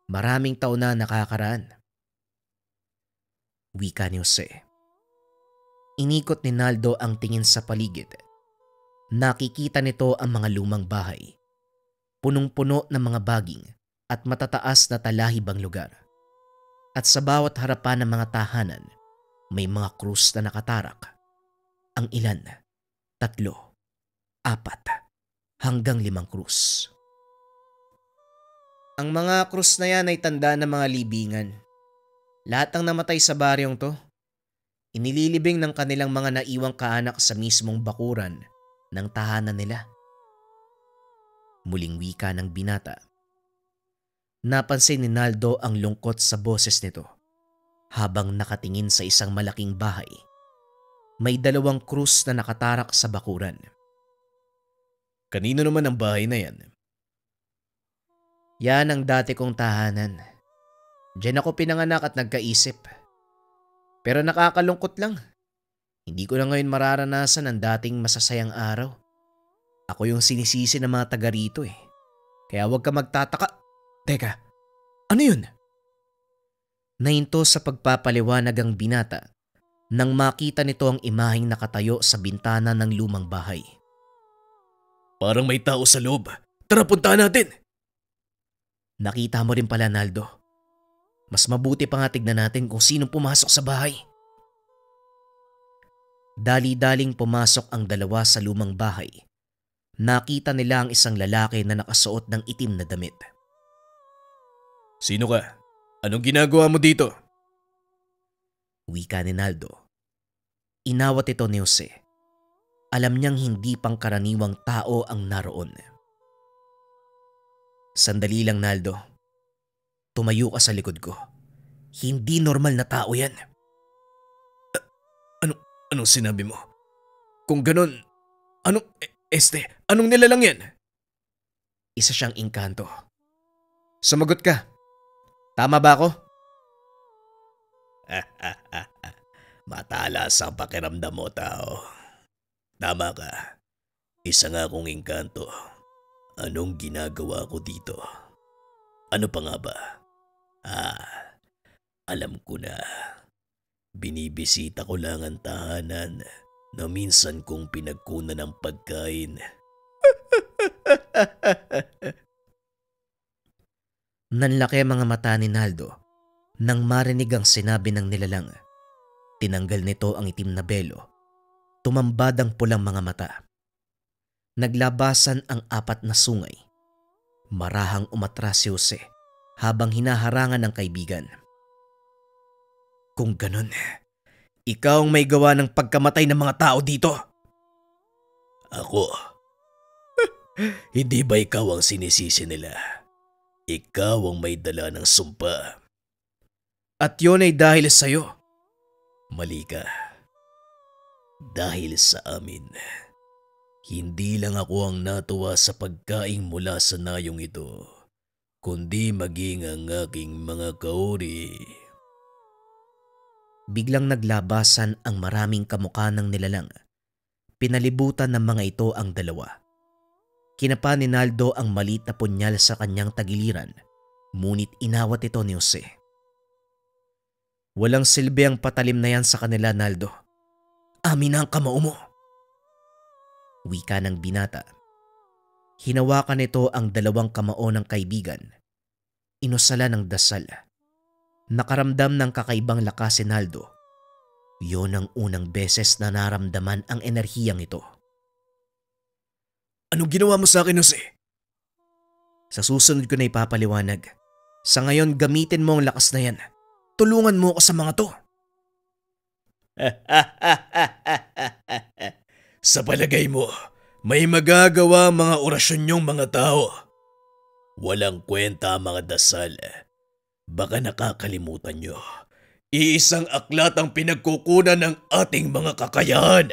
S1: Maraming taon na nakakaraan. Wika ni Jose. Inikot ni Naldo ang tingin sa paligid. Nakikita nito ang mga lumang bahay. Punong-puno ng mga baging at matataas na talahibang lugar. At sa bawat harapan ng mga tahanan, may mga krus na nakatarak. Ang ilan, 3, 4, hanggang 5 krus. Ang mga krus na yan ay tanda ng mga libingan. Lahat ng namatay sa baryong to, inililibing ng kanilang mga naiwang kaanak sa mismong bakuran ng tahanan nila. Muling wika ng binata. Napansin ni Naldo ang lungkot sa boses nito habang nakatingin sa isang malaking bahay. May 2 krus na nakatarak sa bakuran.
S3: Kanino naman ang bahay na yan?
S1: Yan ang dati kong tahanan. Diyan ako pinanganak at nagkaisip. Pero nakakalungkot lang. Hindi ko na ngayon mararanasan ang dating masasayang araw. Ako yung sinisisi ng mga taga rito eh. Kaya huwag ka magtataka. Teka, ano yun? Nahinto sa pagpapaliwanag ang binata nang makita nito ang imaheng nakatayo sa bintana ng lumang bahay.
S3: Parang may tao sa loob. Tara, puntahan natin!
S1: Nakita mo rin pala, Naldo. Mas mabuti pa nga tignan natin kung sinong pumasok sa bahay. Dali-daling pumasok ang 2 sa lumang bahay. Nakita nila ang isang lalaki na nakasuot ng itim na damit.
S3: Sino ka? Anong ginagawa mo dito?
S1: Wika ni Naldo. Inawat ito ni Jose. Alam niyang hindi pangkaraniwang tao ang naroon. Sandali lang, Naldo. Tumayo ka sa likod ko. Hindi normal na tao yan.
S3: Anong sinabi mo? Kung ganon, anong nilalang yan?
S1: Isa siyang engkanto. Sumagot ka. Tama ba ako?
S3: Matalas ang pakiramdam mo, tao. Tama ka. Isa nga akong engkanto. Anong ginagawa ko dito? Ano pa nga ba? Alam ko na. Binibisita ko lang ang tahanan na minsan kong pinagkunan ng pagkain.
S1: Nanlaki ang mga mata ni Naldo nang marinig ang sinabi ng nilalang. Tinanggal nito ang itim na belo. Tumambad ang pulang mga mata. Naglabasan ang 4 na sungay. Marahang umatras si Jose habang hinaharangan ng kaibigan. Kung ganon, ikaw ang may gawa ng pagkamatay ng mga tao dito.
S3: Ako? Hindi ba ikaw ang sinisisi nila? Ikaw ang may dala ng sumpa.
S1: At yun ay dahil sa'yo.
S3: Mali ka. Dahil sa amin. Hindi lang ako ang natuwa sa pagkain mula sa nayong ito, kundi maging ang aking mga kaori.
S1: Biglang naglabasan ang maraming kamukha ng nilalang. Pinalibutan ng mga ito ang 2. Kinapa ni Naldo ang maliit na punyal sa kanyang tagiliran, ngunit inawat ito ni Jose. Walang silbi ang patalim na yan sa kanila, Naldo. Amin na ang kamao mo. Wika ng binata. Hinawakan nito ang 2 kamao ng kaibigan. Inusala ng dasal. Nakaramdam ng kakaibang lakas si Naldo. Yon ang unang beses na naramdaman ang enerhiyang ito.
S3: Anong ginawa mo sa akin, Jose?
S1: Sa susunod ko na ipapaliwanag. Sa ngayon, gamitin mo ang lakas na yan. Tulungan mo ako sa mga to.
S3: Sa palagay mo, may magagawa ang mga orasyon niyong mga tao. Walang kwenta ang mga dasal. Baka nakakalimutan niyo. Iisang aklat ang pinagkukunan ng ating mga kakayahan.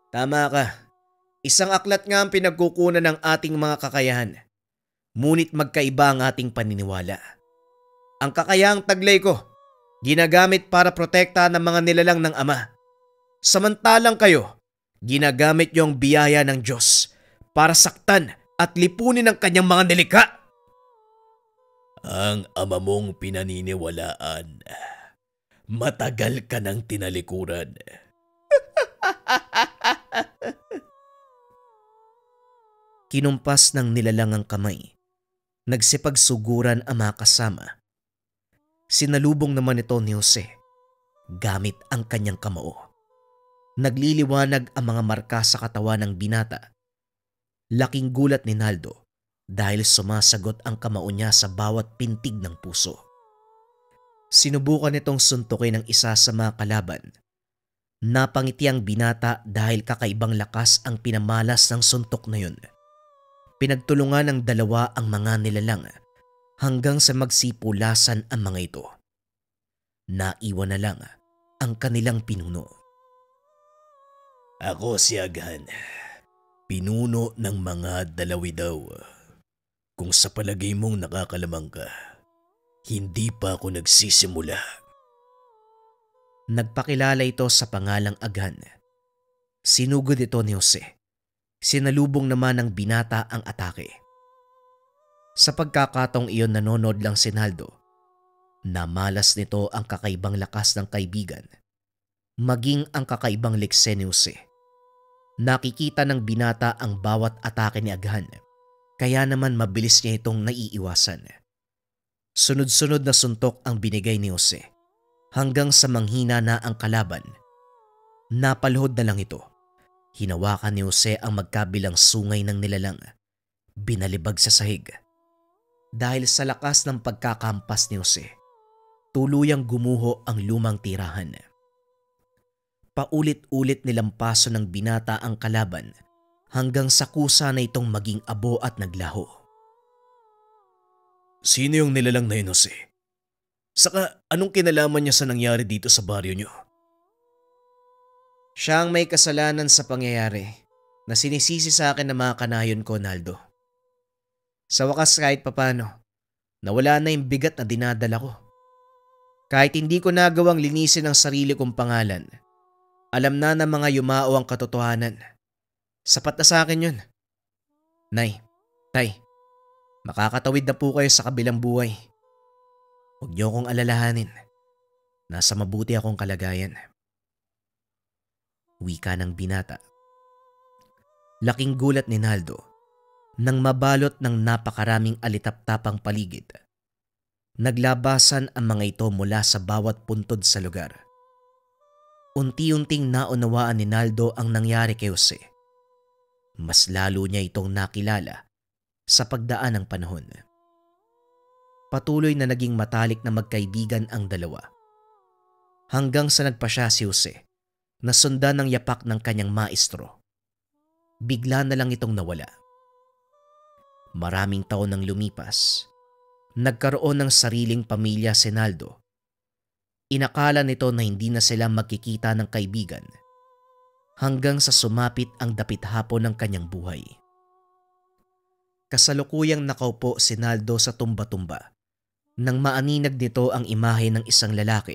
S1: Tama ka. Isang aklat nga ang pinagkukunan ng ating mga kakayahan. Ngunit magkaiba ang ating paniniwala. Ang kakayahang taglay ko, ginagamit para protektahan ng mga nilalang ng Ama. Samantalang kayo, ginagamit niyo ang biyaya ng Diyos para saktan at lipunin ang kanyang mga nilikha.
S3: Ang ama mong pinaniniwalaan, matagal ka nang tinalikuran.
S1: Kinumpas ng nilalang ang kamay. Nagsipagsuguran ang mga kasama. Sinalubong naman ito ni Jose gamit ang kanyang kamao. Nagliliwanag ang mga marka sa katawan ng binata. Laking gulat ni Naldo dahil sumasagot ang kamao niya sa bawat pintig ng puso. Sinubukan nitong suntukin ng isa sa mga kalaban. Napangiti ang binata dahil kakaibang lakas ang pinamalas ng suntok na yun. Pinagtulungan ng 2 ang mga nilalang hanggang sa magsipulasan ang mga ito. Naiwan na lang ang kanilang pinuno.
S3: Ako si Aghan, pinuno ng mga dalawi daw. Kung sa palagay mong nakakalamang ka, hindi pa ako nagsisimula.
S1: Nagpakilala ito sa pangalang Aghan. Sinugod ito ni Jose. Sinalubong naman ng binata ang atake. Sa pagkakataong iyon nanonood lang si Naldo. Namalas nito ang kakaibang lakas ng kaibigan, maging ang kakaibang lekse ni Jose. Nakikita ng binata ang bawat atake ni Aghan, kaya naman mabilis niya itong naiiwasan. Sunod-sunod na suntok ang binigay ni Jose hanggang sa manghina na ang kalaban. Napalhod na lang ito. Hinawakan ni Jose ang magkabilang sungay ng nilalang. Binalibag sa sahig. Dahil sa lakas ng pagkakampas ni Jose, tuluyang gumuho ang lumang tirahan. Paulit-ulit nilampaso ng binata ang kalaban hanggang sa kusa na itong maging abo at naglaho.
S3: Sino yung nilalang na yun, Jose? Saka anong kinalaman niya sa nangyari dito sa baryo niyo?
S1: Siya ang may kasalanan sa pangyayari na sinisisi sa akin ng mga kanayon ko, Naldo. Sa wakas kahit papano, nawala na yung bigat na dinadala ko. Kahit hindi ko nagawang linisin ang sarili kong pangalan, alam na ng mga yumao ang katotohanan. Sapat na sa akin yun. Nay, tay, makakatawid na po kayo sa kabilang buhay. Huwag niyo akong alalahanin. Nasa mabuti akong kalagayan. Wika ng binata. Laking gulat ni Naldo nang mabalot ng napakaraming alitap-tapang paligid. Naglabasan ang mga ito mula sa bawat puntod sa lugar. Unti-unting naunawaan ni Naldo ang nangyari kay Jose. Mas lalo niya itong nakilala sa pagdaan ng panahon. Patuloy na naging matalik na magkaibigan ang dalawa. Hanggang sa nagpasya si Jose na sundan ng yapak ng kanyang maestro. Bigla na lang itong nawala. Maraming taon nang lumipas, nagkaroon ng sariling pamilya si Naldo. Inakala nito na hindi na sila magkikita ng kaibigan hanggang sa sumapit ang dapit hapon ng kanyang buhay. Kasalukuyang nakaupo si Naldo sa tumba-tumba nang maaninag nito ang imahe ng isang lalaki.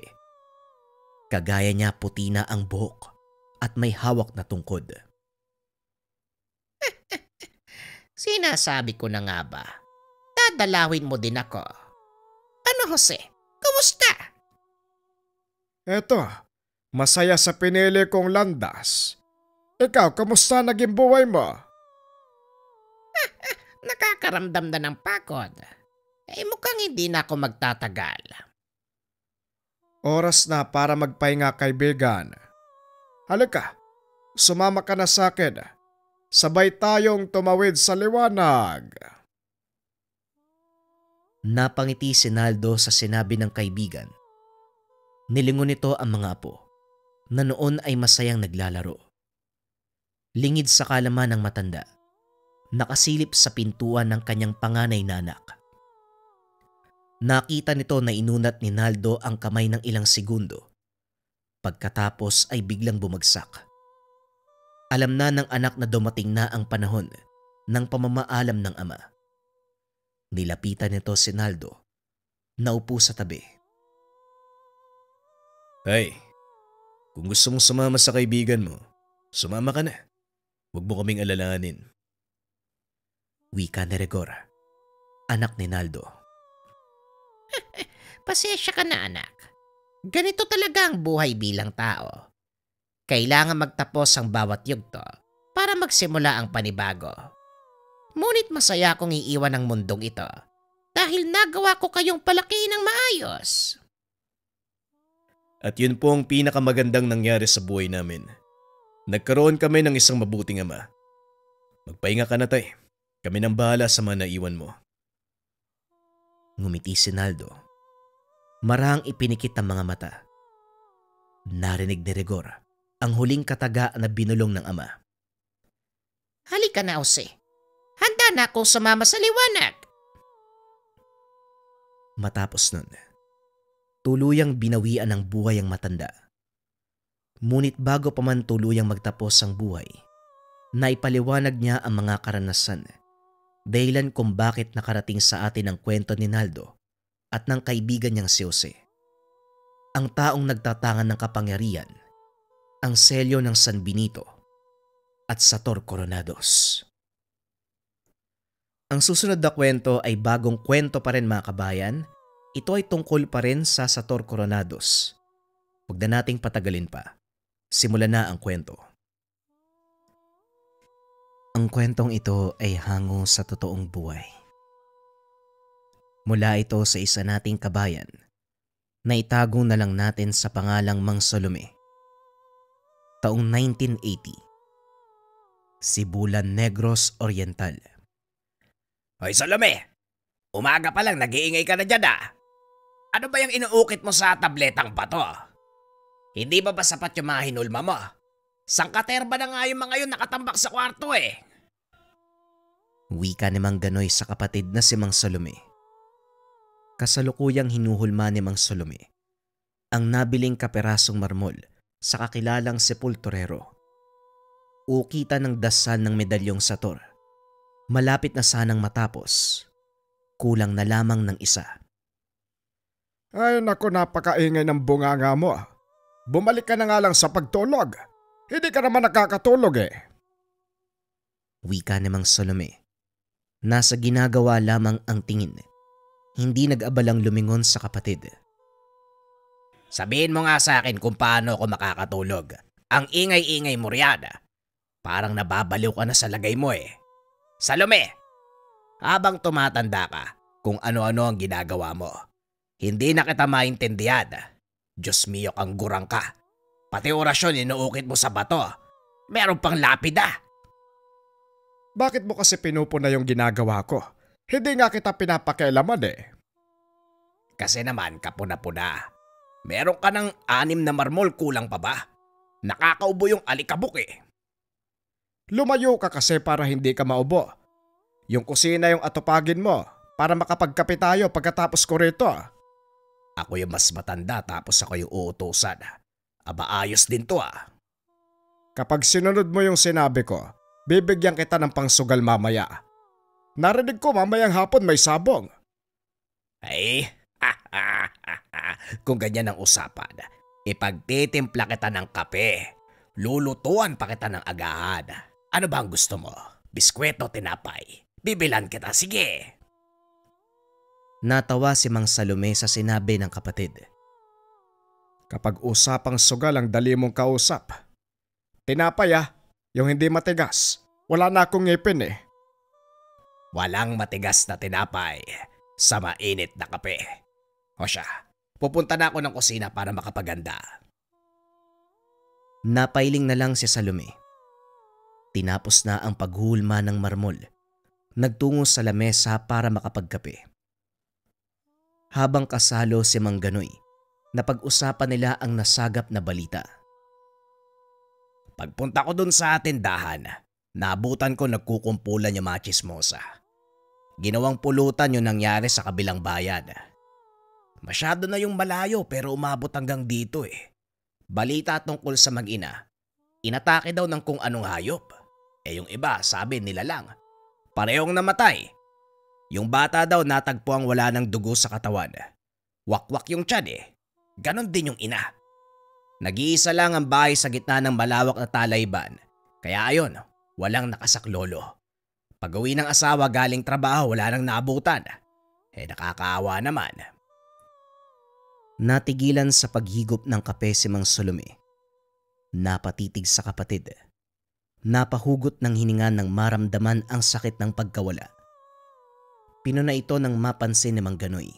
S1: Kagaya niya puti na ang buhok at may hawak na tungkod.
S4: Sinasabi ko na nga ba, dadalawin mo din ako. Ano, Jose? Kumusta?
S2: Eto, masaya sa pinili kong landas. Ikaw, kamusta naging buhay mo?
S4: Nakakaramdam na ng pagod. Mukhang hindi na ako magtatagal.
S2: Oras na para magpahinga, kaibigan. Halika, sumama ka na sa akin. Sabay tayong tumawid sa liwanag.
S1: Napangiti si Naldo sa sinabi ng kaibigan. Nilingon nito ang mga apo na noon ay masayang naglalaro. Lingid sa kalaman ng matanda, nakasilip sa pintuan ng kanyang panganay na anak. Nakita nito na inunat ni Naldo ang kamay ng ilang segundo. Pagkatapos ay biglang bumagsak. Alam na ng anak na dumating na ang panahon ng pamamaalam ng ama. Nilapitan nito si Naldo. Naupo sa tabi.
S3: Ay, kung gusto mong sumama sa kaibigan mo, sumama ka na. Huwag mo kaming alalahanin.
S1: Wika ni Rigor, anak ni Naldo.
S4: Pasensya ka na, anak. Ganito talaga ang buhay bilang tao. Kailangan magtapos ang bawat yugto para magsimula ang panibago. Ngunit masaya akong iiwan ang mundong ito dahil nagawa ko kayong palakihin ng maayos.
S3: At yun po ang pinakamagandang nangyari sa buhay namin. Nagkaroon kami ng isang mabuting ama. Magpahinga ka na, tay. Kami nang bahala sa mga naiwan mo.
S1: Ngumiti si Naldo. Marahang ipinikit ang mga mata. Narinig ni Rigor ang huling kataga na binulong ng ama.
S4: Halika na, Jose. Handa na akong sumama sa liwanag.
S1: Matapos nun, tuluyang binawian ng buhay ang matanda. Ngunit bago pa man tuluyang magtapos ang buhay, naipaliwanag niya ang mga karanasan, dahilan kung bakit nakarating sa atin ang kwento ni Naldo at ng kaibigan niyang si Jose. Ang taong nagtatangan ng kapangyarihan, ang selyo ng San Benito at Sator Coronados. Ang susunod na kwento ay bagong kwento pa rin mga kabayan. Ito ay tungkol pa rin sa Sator Coronados. Huwag na nating patagalin pa. Simulan na ang kwento. Ang kwentong ito ay hango sa totoong buhay. Mula ito sa isa nating kabayan na itago na lang natin sa pangalang Mang Salome. Taong 1980. Sibulan Negros Oriental.
S3: Hoy Salome, umaga pa lang nag-iingay ka na dyan ah. Ano ba yung inuukit mo sa tabletang bato? Hindi ba sapat yung mga hinulma mo? Sangkaterba na nga yung mga yun nakatambak sa kwarto eh.
S1: Wika ni Mang Ganoy sa kapatid na si Mang Salome. Kasalukuyang hinuhulma ni Mang Salome ang nabiling kaperasong marmol sa kakilalang sepulturero. Ukitan ng dasal ng medalyong Sator. Malapit na sanang matapos. Kulang na lamang ng isa.
S2: Ay naku, napakaingay ng bunganga mo. Bumalik ka na nga lang sa pagtulog. Hindi ka naman nakakatulog eh.
S1: Wika ni Mang Salome. Nasa ginagawa lamang ang tingin. Hindi nag-abalang lumingon sa kapatid.
S3: Sabihin mo nga sa akin kung paano ako makakatulog. Ang ingay-ingay mo riyan. Parang nababaliw ka na sa lagay mo eh. Salome, habang tumatanda ka kung ano-ano ang ginagawa mo, hindi na kita maintindihan. Diyos mio kang gurang ka. Pati orasyon inuukit mo sa bato. Meron pang lapida.
S2: Bakit mo kasi pinupuna yung ginagawa ko? Hindi nga kita pinapakialaman eh.
S3: Kasi naman kapuna-puna. Meron ka ng 6 na marmol, kulang pa ba? Nakakaubo yung alikabok eh.
S2: Lumayo ka kasi para hindi ka maubo. Yung kusina yung atupagin mo para makapagkape tayo pagkatapos ko rito.
S3: Ako yung mas matanda tapos ako yung uutusan. Aba ayos din to ah.
S2: Kapag sinunod mo yung sinabi ko, bibigyan kita ng pangsugal mamaya. Narinig ko mamayang hapon may sabong.
S3: Ay, kung ganyan ang usapan, ipagtitimpla kita ng kape. Lulutuan pa kita ng agahan. Ano ba ang gusto mo? Biskweto, tinapay? Bibilan kita, sige.
S1: Natawa si Mang Salome sa sinabi ng kapatid.
S2: Kapag usapang sugal ang dali mong kausap. Tinapay yung hindi matigas. Wala na akong ngipin eh.
S3: Walang matigas na tinapay sa mainit na kape. O siya, pupunta na ako ng kusina para makapaganda.
S1: Napailing na lang si Salome. Tinapos na ang paghulma ng marmol. Nagtungo sa lamesa para makapagkape. Habang kasalo si Mang Ganoy, napag-usapan nila ang nasagap na balita.
S3: Pagpunta ko dun sa tindahan, naabutan ko nagkukumpulan yung mga chismosa. Ginawang pulutan yung nangyari sa kabilang bayan. Masyado na yung malayo pero umabot hanggang dito eh. Balita tungkol sa mag-ina. Inatake daw ng kung anong hayop. Yung iba sabi nila lang. Parehong namatay. Yung bata daw natagpuang wala ng dugo sa katawan. Wakwak yung tiyan eh. Ganon din yung ina. Nag-iisa lang ang bahay sa gitna ng malawak na talayban. Kaya ayon, walang nakasaklolo. Pag-uwi ng asawa galing trabaho wala nang naabutan. Nakakaawa naman.
S1: Natigilan sa paghigop ng kape si Mang Salome. Napatitig sa kapatid. Napahugot ng hininga nang maramdaman ang sakit ng pagkawala. Pinuna ito nang mapansin ni Mang Ganoy.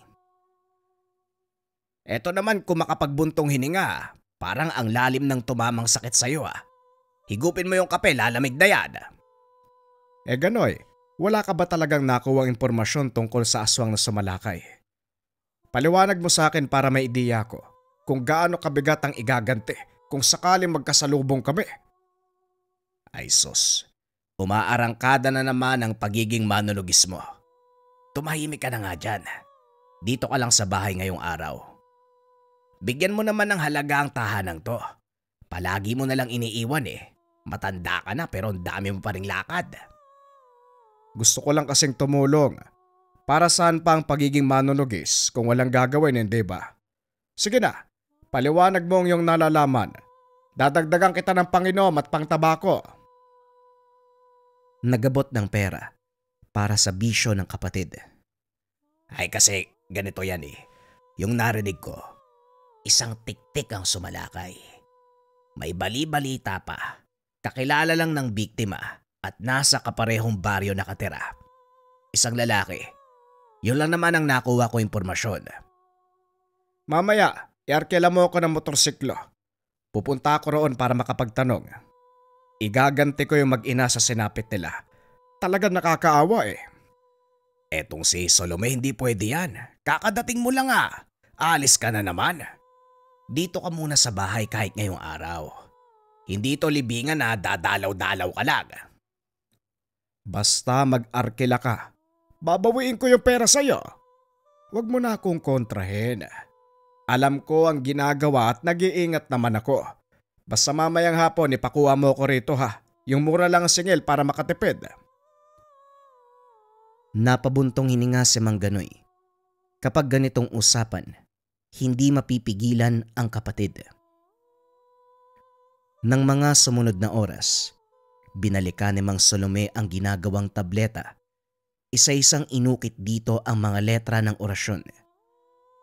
S3: Eto naman kung makapagbuntong hininga, parang ang lalim ng tumamang sakit sa'yo ah. Higupin mo yung kape, lalamig na yan.
S2: Ganoy, wala ka ba talagang nakuwang impormasyon tungkol sa aswang na sumalakay? Paliwanag mo sa akin para may ideya ko kung gaano kabigat ang igaganti kung sakaling magkasalubong kami.
S3: Ay sus, umaarangkada na naman ang pagiging manunugis mo. Tumahimik ka na nga dyan. Dito ka lang sa bahay ngayong araw. Bigyan mo naman ng halaga ang tahanang to. Palagi mo na lang iniiwan eh. Matanda ka na pero ang dami mo pa ring lakad.
S2: Gusto ko lang kasing tumulong. Para saan pa ang pagiging manunugis kung walang gagawin, hindi ba? Sige na, paliwanag mo ang iyong nalalaman. Dadagdagan kita ng panginom at pangtabako.
S1: Nagabot ng pera para sa bisyo ng kapatid.
S3: Ay kasi ganito yan eh. Yung narinig ko, isang tiktik ang sumalakay. May bali-balita pa. Kakilala lang ng biktima at nasa kaparehong baryo nakatira. Isang lalaki. Yun lang naman ang nakuha ko impormasyon.
S2: Mamaya, iarkila mo ako ng motorsiklo. Pupunta ako roon para makapagtanong. Igaganti ko yung mag-ina sa sinapit nila. Talagang nakakaawa eh.
S3: Etong si Salome hindi pwede yan. Kakadating mo lang ah. Alis ka na naman. Dito ka muna sa bahay kahit ngayong araw. Hindi to libingan na dadalaw-dalaw ka lang.
S2: Basta mag-arkila ka. Babawiin ko yung pera sa'yo. Huwag mo na akong kontrahin. Alam ko ang ginagawa at nag-iingat naman ako. Basta mamayang hapon ipakuha mo ko rito ha. Yung mura lang ang singil para makatipid.
S1: Napabuntong hininga si Mang Ganoy. Kapag ganitong usapan, hindi mapipigilan ang kapatid. Nang mga sumunod na oras, binalikan ni Mang Salome ang ginagawang tableta. Isa-isang inukit dito ang mga letra ng orasyon.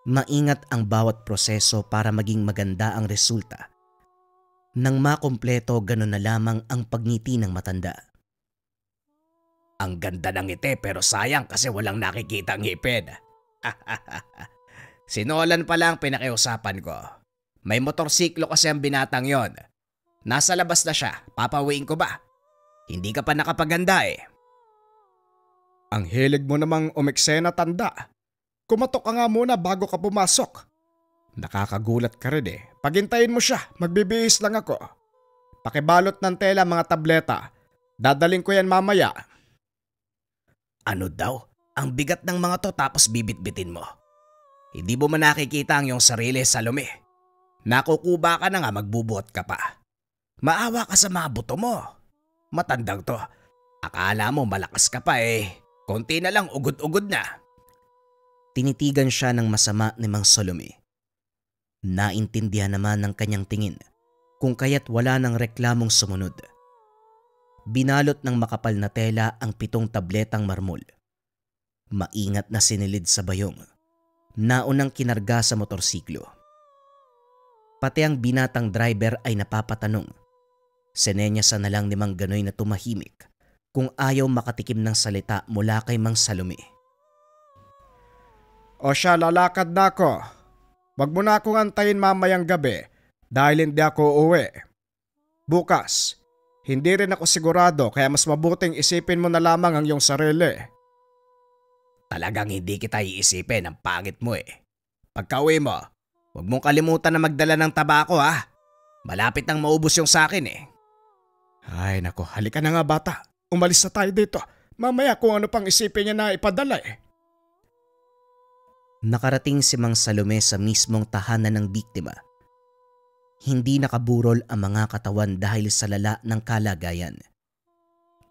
S1: Maingat ang bawat proseso para maging maganda ang resulta. Nang makumpleto, ganun na lamang ang pagngiti ng matanda.
S3: Ang ganda ng ngiti pero sayang kasi walang nakikita ang ngipin. Si Nolan pala ang pinakiusapan ko. May motorsiklo kasi ang binatang yon. Nasa labas na siya, papawiin ko ba? Hindi ka pa nakapaganda eh.
S2: Ang hilig mo namang umeksena, tanda. Kumatok ka nga muna bago ka pumasok. Nakakagulat ka rin eh. Pagintayin mo siya, magbibihis lang ako. Pakibalot ng tela mga tableta. Dadaling ko yan mamaya.
S3: Ano daw? Ang bigat ng mga to tapos bibit-bitin mo. Hindi mo man nakikita ang iyong sarili, Salome. Nakukuba ka na nga, magbubuhat ka pa. Maawa ka sa mga buto mo. Matandang to. Akala mo malakas ka pa eh. Konti na lang ugod-ugod na.
S1: Tinitigan siya ng masama ni Mang Salome. Naintindihan naman ng kanyang tingin kung kaya't wala ng reklamong sumunod. Binalot ng makapal na tela ang 7 tabletang marmol. Maingat na sinilid sa bayong. Naunang kinarga sa motorsiklo. Pati ang binatang driver ay napapatanong. Sinenyasan na lang ni Mang Ganoy na tumahimik kung ayaw makatikim ng salita mula kay Mang Salome.
S2: O siya, lalakad na ako. Wag mo na akong antayin mamayang gabi dahil hindi ako uuwi. Bukas, hindi rin ako sigurado kaya mas mabuting isipin mo na lamang ang iyong sarili.
S3: Talagang hindi kita iisipin, ang pangit mo eh. Pagka-uwi mo, huwag mong kalimutan na magdala ng tabako ha. Malapit nang maubos yung sakin eh.
S2: Ay nako, halika na nga bata. Umalis na tayo dito. Mamaya kung ano pang isipin niya na ipadala eh.
S1: Nakarating si Mang Salome sa mismong tahanan ng biktima. Hindi nakaburol ang mga katawan dahil sa lala ng kalagayan.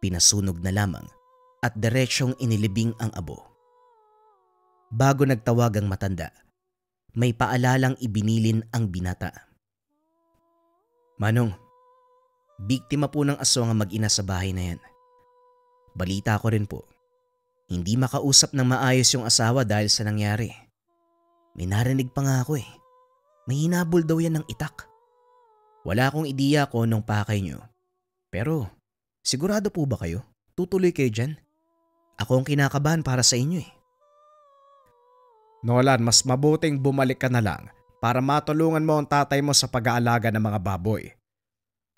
S1: Pinasunog na lamang at diretsyong inilibing ang abo. Bago nagtawag ang matanda, may paalalang ibinilin ang binata. Manong, biktima po ng aswang ang mag-ina sa bahay na yan. Balita ko rin po, hindi makausap ng maayos yung asawa dahil sa nangyari. May narinig pa nga ako eh. May hinabol daw yan ng itak. Wala akong ideya kung anong pakay nyo. Pero sigurado po ba kayo? Tutuloy kayo dyan? Ako ang kinakabahan para sa inyo eh.
S2: Nolan, mas mabuting bumalik ka na lang para matulungan mo ang tatay mo sa pag-aalaga ng mga baboy.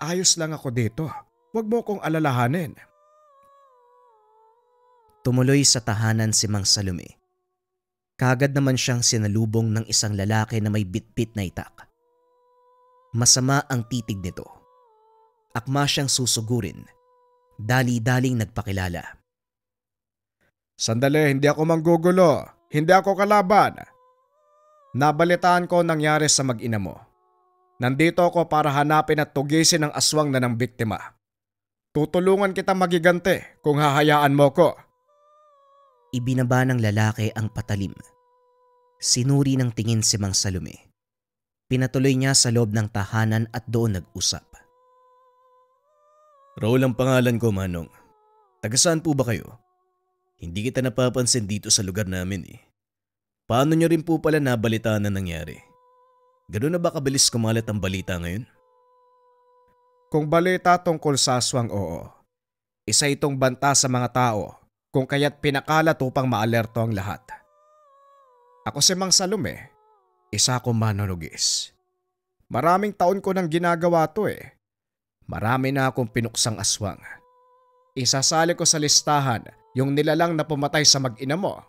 S2: Ayos lang ako dito. Huwag mo kong alalahanin.
S1: Tumuloy sa tahanan si Mang Salome. Kagad naman siyang sinalubong ng isang lalaki na may bitbit na itak. Masama ang titig nito. Akma siyang susugurin. Dali-daling nagpakilala.
S2: Sandali, hindi ako manggugulo. Hindi ako kalaban. Nabalitaan ko nangyari sa mag-ina mo. Nandito ako para hanapin at tugisin ang aswang na ng biktima. Tutulungan kita magigante kung hahayaan mo ko.
S1: Ibinaba ng lalaki ang patalim. Sinuri ng tingin si Mang Salome. Pinatuloy niya sa loob ng tahanan at doon nag-usap.
S3: Raul ang pangalan ko, Manong. Taga saan po ba kayo? Hindi kita napapansin dito sa lugar namin eh. Paano nyo rin po pala nabalitaan na nangyari? Gano'n na ba kabilis kumalat ang balita ngayon?
S2: Kung balita tungkol sa aswang, oo. Isa itong banta sa mga tao kung kaya't pinakalat upang maalerto ang lahat. Ako si Mang Salome, isa akong manunugis. Maraming taon ko nang ginagawa to eh. Marami na akong pinuksang aswang. Isasali ko sa listahan yung nilalang na pumatay sa mag-ina mo.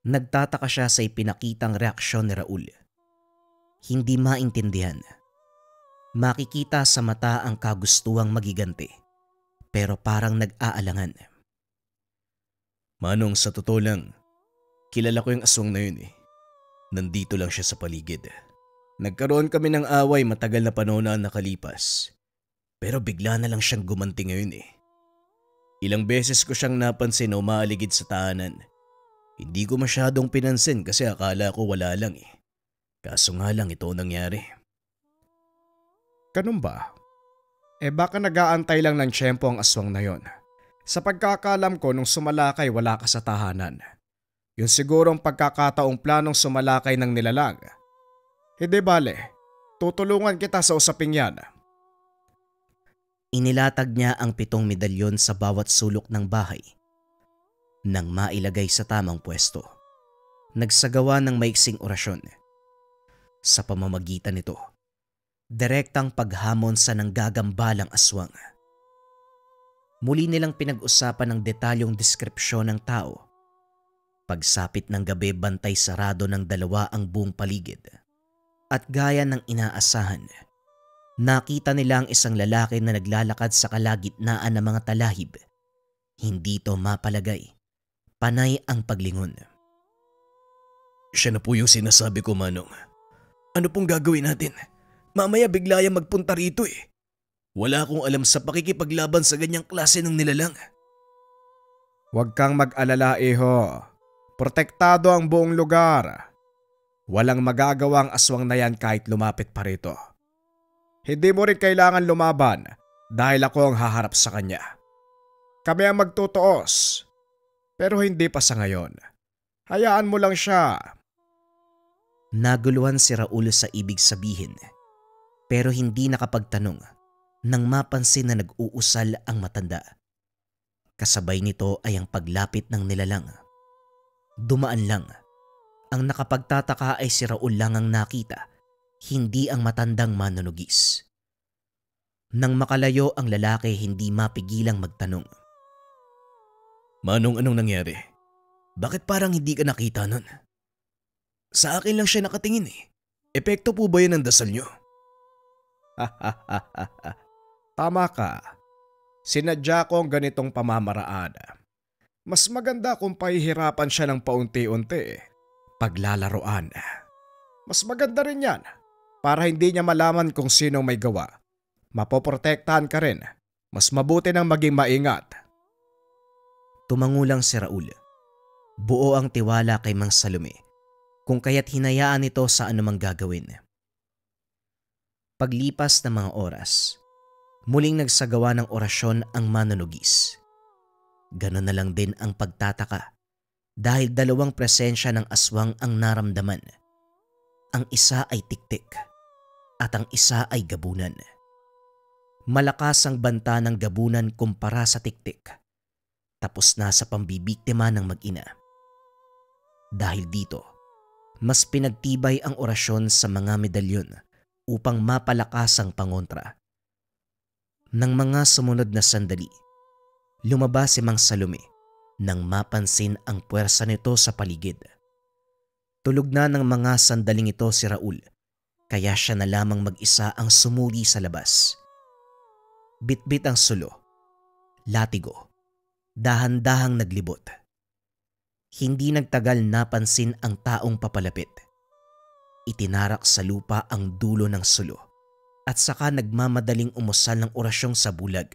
S1: Nagtataka siya sa ipinakitang reaksyon ni Raul. Hindi maintindihan. Makikita sa mata ang kagustuhang magigante, pero parang nag-aalangan.
S3: Manong, sa totoo lang, kilala ko yung aswang na yun eh. Nandito lang siya sa paligid. Nagkaroon kami ng away matagal na panahon na nakalipas. Pero bigla na lang siyang gumanti ngayon eh. Ilang beses ko siyang napansin na umaaligid sa tahanan. Hindi ko masyadong pinansin kasi akala ko wala lang eh. Kaso nga lang ito nangyari.
S2: Ganun ba? Baka nag-aantay lang ng tiyempo ang aswang na yon. Sa pagkakalam ko nung sumalakay wala ka sa tahanan. Yun sigurong pagkakataong planong sumalakay ng nilalang. Hindi bale, tutulungan kita sa usaping yan.
S1: Inilatag niya ang 7 medalyon sa bawat sulok ng bahay. Nang mailagay sa tamang pwesto, nagsagawa ng maiksing orasyon. Sa pamamagitan nito, direktang paghamon sa nanggagambalang aswang. Muli nilang pinag-usapan ang detalyong deskripsyon ng tao. Pagsapit ng gabi, bantay sarado ng dalawa ang buong paligid. At gaya ng inaasahan, nakita nila ang isang lalaki na naglalakad sa kalagitnaan ng mga talahib. Hindi to mapalagay. Panay ang paglingon.
S3: Siya na po yung sinasabi ko, Manong. Ano pong gagawin natin? Mamaya bigla yung magpunta rito eh. Wala akong alam sa pakikipaglaban sa ganyang klase ng nilalang.
S2: Huwag kang mag-alala, iho. Protektado ang buong lugar. Walang magagawang aswang na yan kahit lumapit pa rito. Hindi mo rin kailangan lumaban dahil ako ang haharap sa kanya. Kami ang magtutuos. Pero hindi pa sa ngayon. Hayaan mo lang siya.
S1: Naguluhan si Raul sa ibig sabihin, pero hindi nakapagtanong nang mapansin na nag-uusal ang matanda. Kasabay nito ay ang paglapit ng nilalang. Dumaan lang. Ang nakapagtataka ay si Raul lang ang nakita, hindi ang matandang manunugis. Nang makalayo ang lalaki, hindi mapigilang magtanong.
S3: Manong, anong nangyari? Bakit parang hindi ka nakita nun? Sa akin lang siya nakatingin eh. Epekto po ba yan ng dasal nyo?
S2: Tama ka. Sinadya ko ang ganitong pamamaraan. Mas maganda kung pahihirapan siya ng paunti-unti. Paglalaroan. Mas maganda rin yan. Para hindi niya malaman kung sinong may gawa. Mapoprotektahan ka rin. Mas mabuti nang maging maingat.
S1: Tumangulang si Raul. Buo ang tiwala kay Mang Salome, kung kaya't hinayaan ito sa anumang gagawin. Paglipas ng mga oras, muling nagsagawa ng orasyon ang manunugis. Ganon na lang din ang pagtataka dahil 2 presensya ng aswang ang naramdaman. Ang isa ay tiktik at ang isa ay gabunan. Malakas ang banta ng gabunan kumpara sa tiktik. Tapos na sa pambibiktima ng mag-ina. Dahil dito, mas pinagtibay ang orasyon sa mga medalyon upang mapalakas ang pangontra. Nang mga sumunod na sandali, lumabas si Mang Salome nang mapansin ang puwersa nito sa paligid. Tulog na ng mga sandaling ito si Raul, kaya siya na lamang mag-isa ang sumuri sa labas. Bitbit ang sulo, latigo, dahan-dahang naglibot. Hindi nagtagal napansin ang taong papalapit. Itinarak sa lupa ang dulo ng sulo at saka nagmamadaling umusal ng orasyong sa bulag.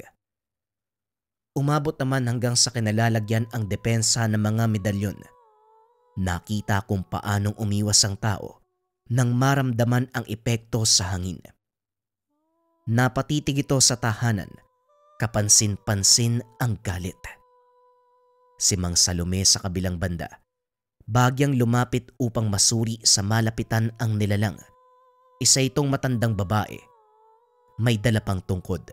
S1: Umabot naman hanggang sa kinalalagyan ang depensa ng mga medalyon. Nakita kung paanong umiwas ang tao nang maramdaman ang epekto sa hangin. Napatitig ito sa tahanan, kapansin-pansin ang galit. Si Mang Salome sa kabilang banda, bagyang lumapit upang masuri sa malapitan ang nilalang. Isa itong matandang babae. May dala pang tungkod.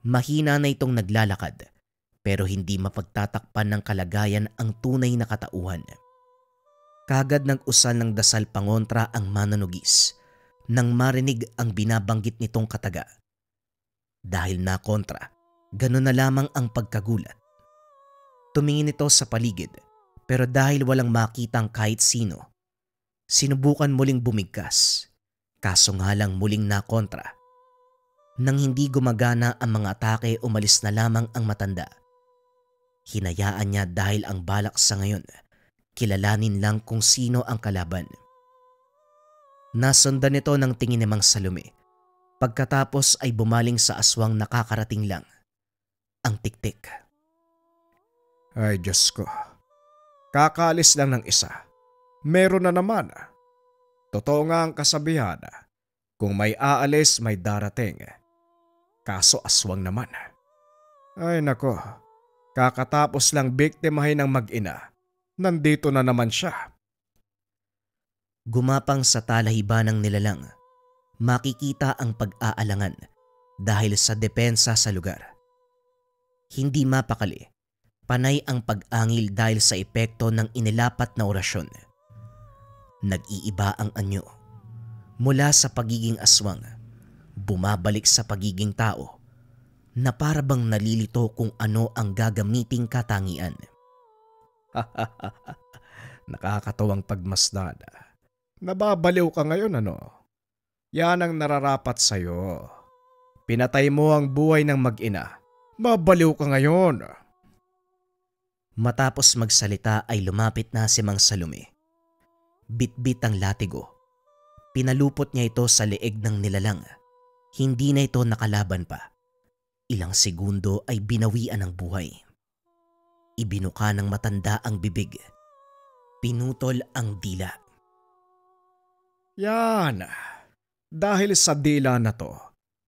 S1: Mahina na itong naglalakad pero hindi mapagtatakpan ng kalagayan ang tunay na katauhan. Kagad nag-usal ng dasal pangontra ang mananugis nang marinig ang binabanggit nitong kataga. Dahil na kontra, ganun na lamang ang pagkagulat. Tumingin ito sa paligid pero dahil walang makitang kahit sino, sinubukan muling bumigkas, kaso nga lang muling nakontra. Nang hindi gumagana ang mga atake, umalis na lamang ang matanda. Hinayaan niya dahil ang balak sa ngayon, kilalanin lang kung sino ang kalaban. Nasundan ito ng tingin ni Mang Salome. Pagkatapos ay bumaling sa aswang nakakarating lang. Ang tiktik.
S2: Ay Diyos ko, kakaalis lang ng isa. Meron na naman. Totoo nga ang kasabihan, kung may aalis may darating. Kaso aswang naman. Ay nako, kakatapos lang biktimahin ng mag-ina. Nandito na naman siya.
S1: Gumapang sa talahiban ng nilalang. Makikita ang pag-aalangan dahil sa depensa sa lugar. Hindi mapakali, panay ang pag-angil dahil sa epekto ng inilapat na orasyon. Nag-iiba ang anyo. Mula sa pagiging aswang, bumabalik sa pagiging tao na para bang nalilito kung ano ang gagamiting katangian.
S2: Nakakatawang pagmasdan. Nababaliw ka ngayon ano? Yan ang nararapat sa'yo. Pinatay mo ang buhay ng mag-ina. Mabaliw ka ngayon.
S1: Matapos magsalita ay lumapit na si Mang Salome. Bitbit ang latigo. Pinalupot niya ito sa leeg ng nilalang. Hindi na ito nakalaban pa. Ilang segundo ay binawian ng buhay. Ibinuka ng matanda ang bibig. Pinutol ang dila.
S2: Yan. Dahil sa dila na to,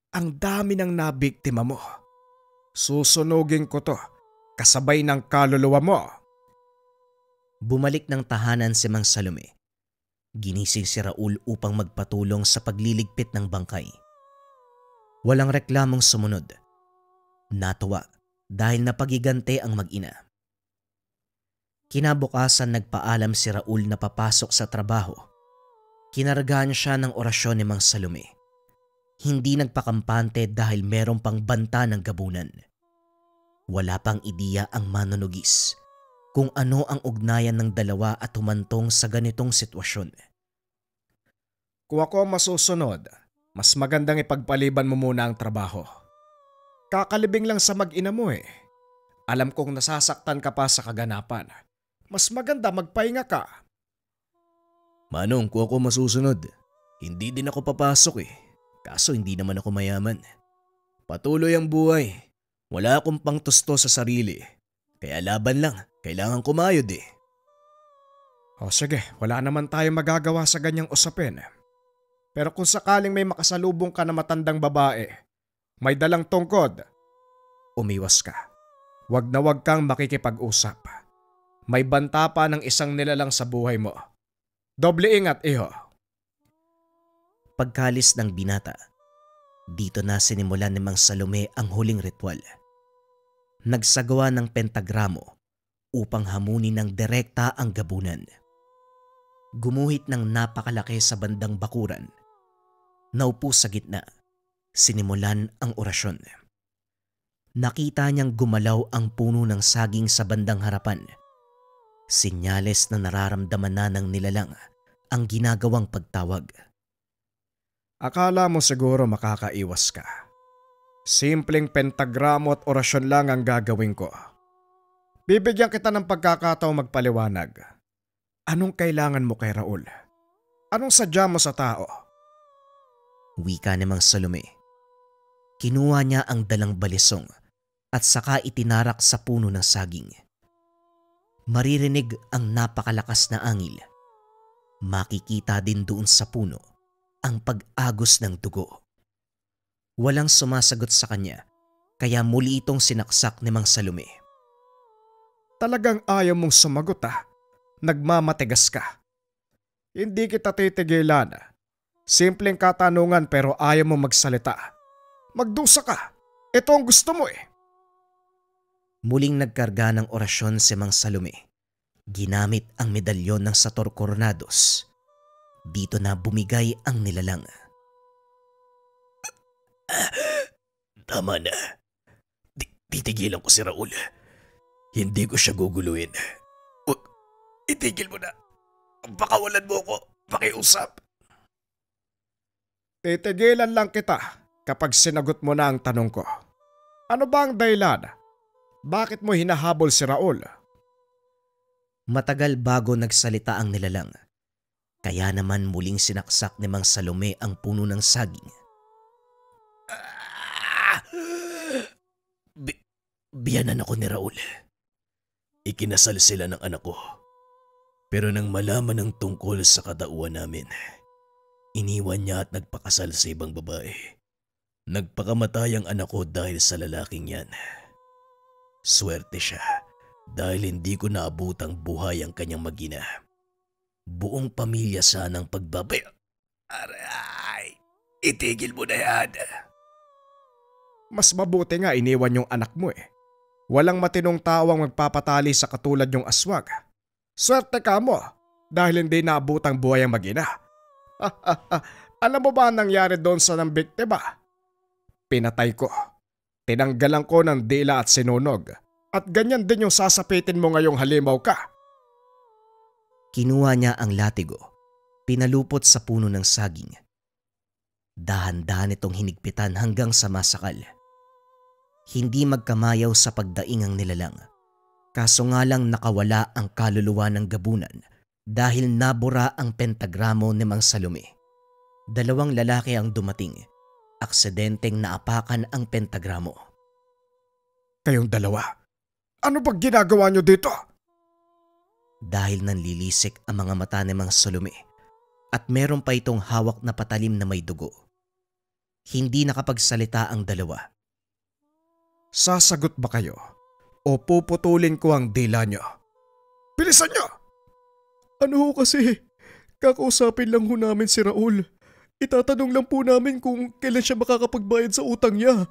S2: ang dami ng nabiktima mo. Susunugin ko to, kasabay ng kaluluwa mo.
S1: Bumalik ng tahanan si Mang Salome. Ginising si Raul upang magpatulong sa pagliligpit ng bangkay. Walang reklamong sumunod. Natuwa dahil napagigante ang mag-ina. Kinabukasan nagpaalam si Raul na papasok sa trabaho. Kinargahan siya ng orasyon ni Mang Salome. Hindi nagpakampante dahil meron pang banta ng gabunan. Wala pang ideya ang manunugis kung ano ang ugnayan ng dalawa at humantong sa ganitong sitwasyon.
S2: Kung ako masusunod, mas magandang ipagpaliban mo muna ang trabaho. Kakalibing lang sa mag-ina mo eh. Alam kong nasasaktan ka pa sa kaganapan. Mas maganda magpahinga ka.
S3: Manong, kung ako masusunod, hindi din ako papasok eh. Kaso hindi naman ako mayaman. Patuloy ang buhay. Wala akong pangtusto sa sarili. Kaya laban lang. Kailangan kumayod eh.
S2: O sige, wala naman tayong magagawa sa ganyang usapin. Pero kung sakaling may makasalubong ka na matandang babae, may dalang tungkod, umiwas ka. Wag na wag kang makikipag-usap. May banta pa ng isang nilalang sa buhay mo. Doble ingat, iho.
S1: Pagkalis ng binata, dito na sinimulan ni Mang Salome ang huling ritual. Nagsagawa ng pentagramo upang hamunin ng direkta ang gabunan. Gumuhit ng napakalaki sa bandang bakuran. Naupo sa gitna, sinimulan ang orasyon. Nakita niyang gumalaw ang puno ng saging sa bandang harapan. Sinyales na nararamdaman na ng nilalang ang ginagawang pagtawag.
S2: Akala mo siguro makakaiwas ka. Simpleng pentagramo at orasyon lang ang gagawin ko. Bibigyan kita ng pagkakataong magpaliwanag. Anong kailangan mo kay Raul? Anong sadya mo sa tao?
S1: Wika ni Mang Salome. Kinuha niya ang dalang balisong at saka itinarak sa puno ng saging. Maririnig ang napakalakas na angil. Makikita din doon sa puno ang pag-agos ng dugo. Walang sumasagot sa kanya kaya muli itong sinaksak ni Mang Salome.
S2: Talagang ayaw mong sumagot Nagmamatigas ka. Hindi kita titigilan. Simpleng katanungan pero ayaw mo magsalita. Magdusa ka. Ito ang gusto mo
S1: Muling nagkarga ng orasyon si Mang Salome. Ginamit ang medalyon ng Sator Coronados. Dito na bumigay ang nilalang.
S3: Tama na. Titigilan ko si Raul. Hindi ko siya guguluhin. Itigil mo na. Pakawalan mo ko. Pakiusap.
S2: Titigilan lang kita kapag sinagot mo na ang tanong ko. Ano ba ang dahilan? Bakit mo hinahabol si Raul?
S1: Matagal bago nagsalita ang nilalang. Kaya naman muling sinaksak ni Mang Salome ang puno ng saging.
S3: Biyanan ako ni Raul. Ikinasal sila ng anak ko. Pero nang malaman ng tungkol sa katauhan namin, iniwan niya at nagpakasal sa ibang babae. Nagpakamatay ang anak ko dahil sa lalaking yan. Swerte siya dahil hindi ko naabutang buhay ang kanyang magina. Buong pamilya sanang pagbabay. Aray! Itigil mo na yan!
S2: Mas mabuti nga iniwan yung anak mo Walang matinong tao ang magpapatali sa katulad yung aswag. Swerte ka mo dahil hindi naabutang buhay ang magina. Alam mo ba ang nangyari doon sa ng biktima? Pinatay ko. Tinanggalan ko ng dila at sinunog. At ganyan din yung sasapitin mo ngayong halimaw ka.
S1: Kinuha niya ang latigo. Pinalupot sa puno ng saging. Dahan-dahan itong hinigpitan hanggang sa masakal. Hindi magkamayaw sa pagdaing ang nilalang. Kaso nga lang nakawala ang kaluluwa ng gabunan dahil nabura ang pentagramo ni Mang Salome. 2 lalaki ang dumating. Aksidenteng naapakan ang pentagramo.
S2: Kayong dalawa, ano ba ginagawa nyo dito?
S1: Dahil nanlilisik ang mga mata ni Mang Salome at meron pa itong hawak na patalim na may dugo. Hindi nakapagsalita ang dalawa.
S2: Sasagot ba kayo o puputulin ko ang dila nyo? Bilisan nyo! Ano ho kasi? Kakausapin lang ho namin si Raul. Itatanong lang po namin kung kailan siya makakapagbayad sa utang niya.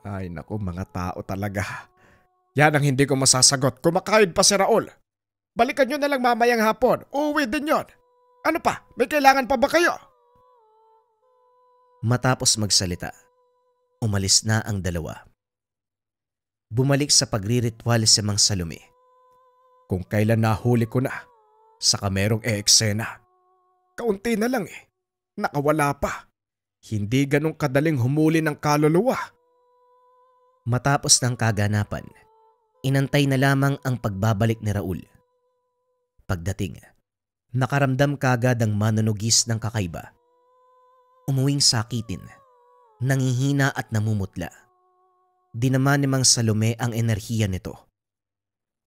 S2: Ay naku, mga tao talaga. Yan ang hindi ko masasagot. Kumakahid pa si Raul. Balikan nyo na lang mamayang hapon. Uuwi din yon. Ano pa? May kailangan pa ba kayo?
S1: Matapos magsalita, umalis na ang dalawa. Bumalik sa pagriritwal si Mang Salome.
S2: Kung kailan nahuli ko na, saka merong eksena. Kaunti na lang Nakawala pa. Hindi ganong kadaling humuli ng kaluluwa.
S1: Matapos ng kaganapan, inantay na lamang ang pagbabalik ni Raul. Pagdating, nakaramdam kagad ang manunugis ng kakaiba. Umuwing sakitin, nangihina at namumutla. Dinama ni Mang Salome ang enerhiya nito.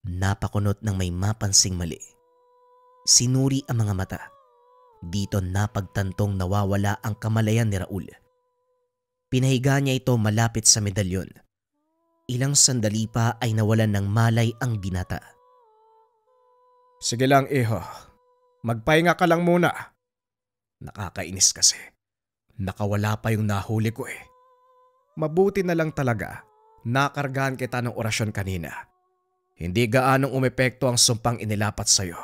S1: Napakunot ng may mapansing mali. Sinuri ang mga mata. Dito napagtantong nawawala ang kamalayan ni Raul. Pinahiga niya ito malapit sa medalyon. Ilang sandali pa ay nawalan ng malay ang binata.
S2: Sige lang iho, magpahinga ka lang muna. Nakakainis kasi. Nakawala pa yung nahuli ko Mabuti na lang talaga, nakargahan kita ng orasyon kanina. Hindi gaanong umepekto ang sumpang inilapat sa'yo.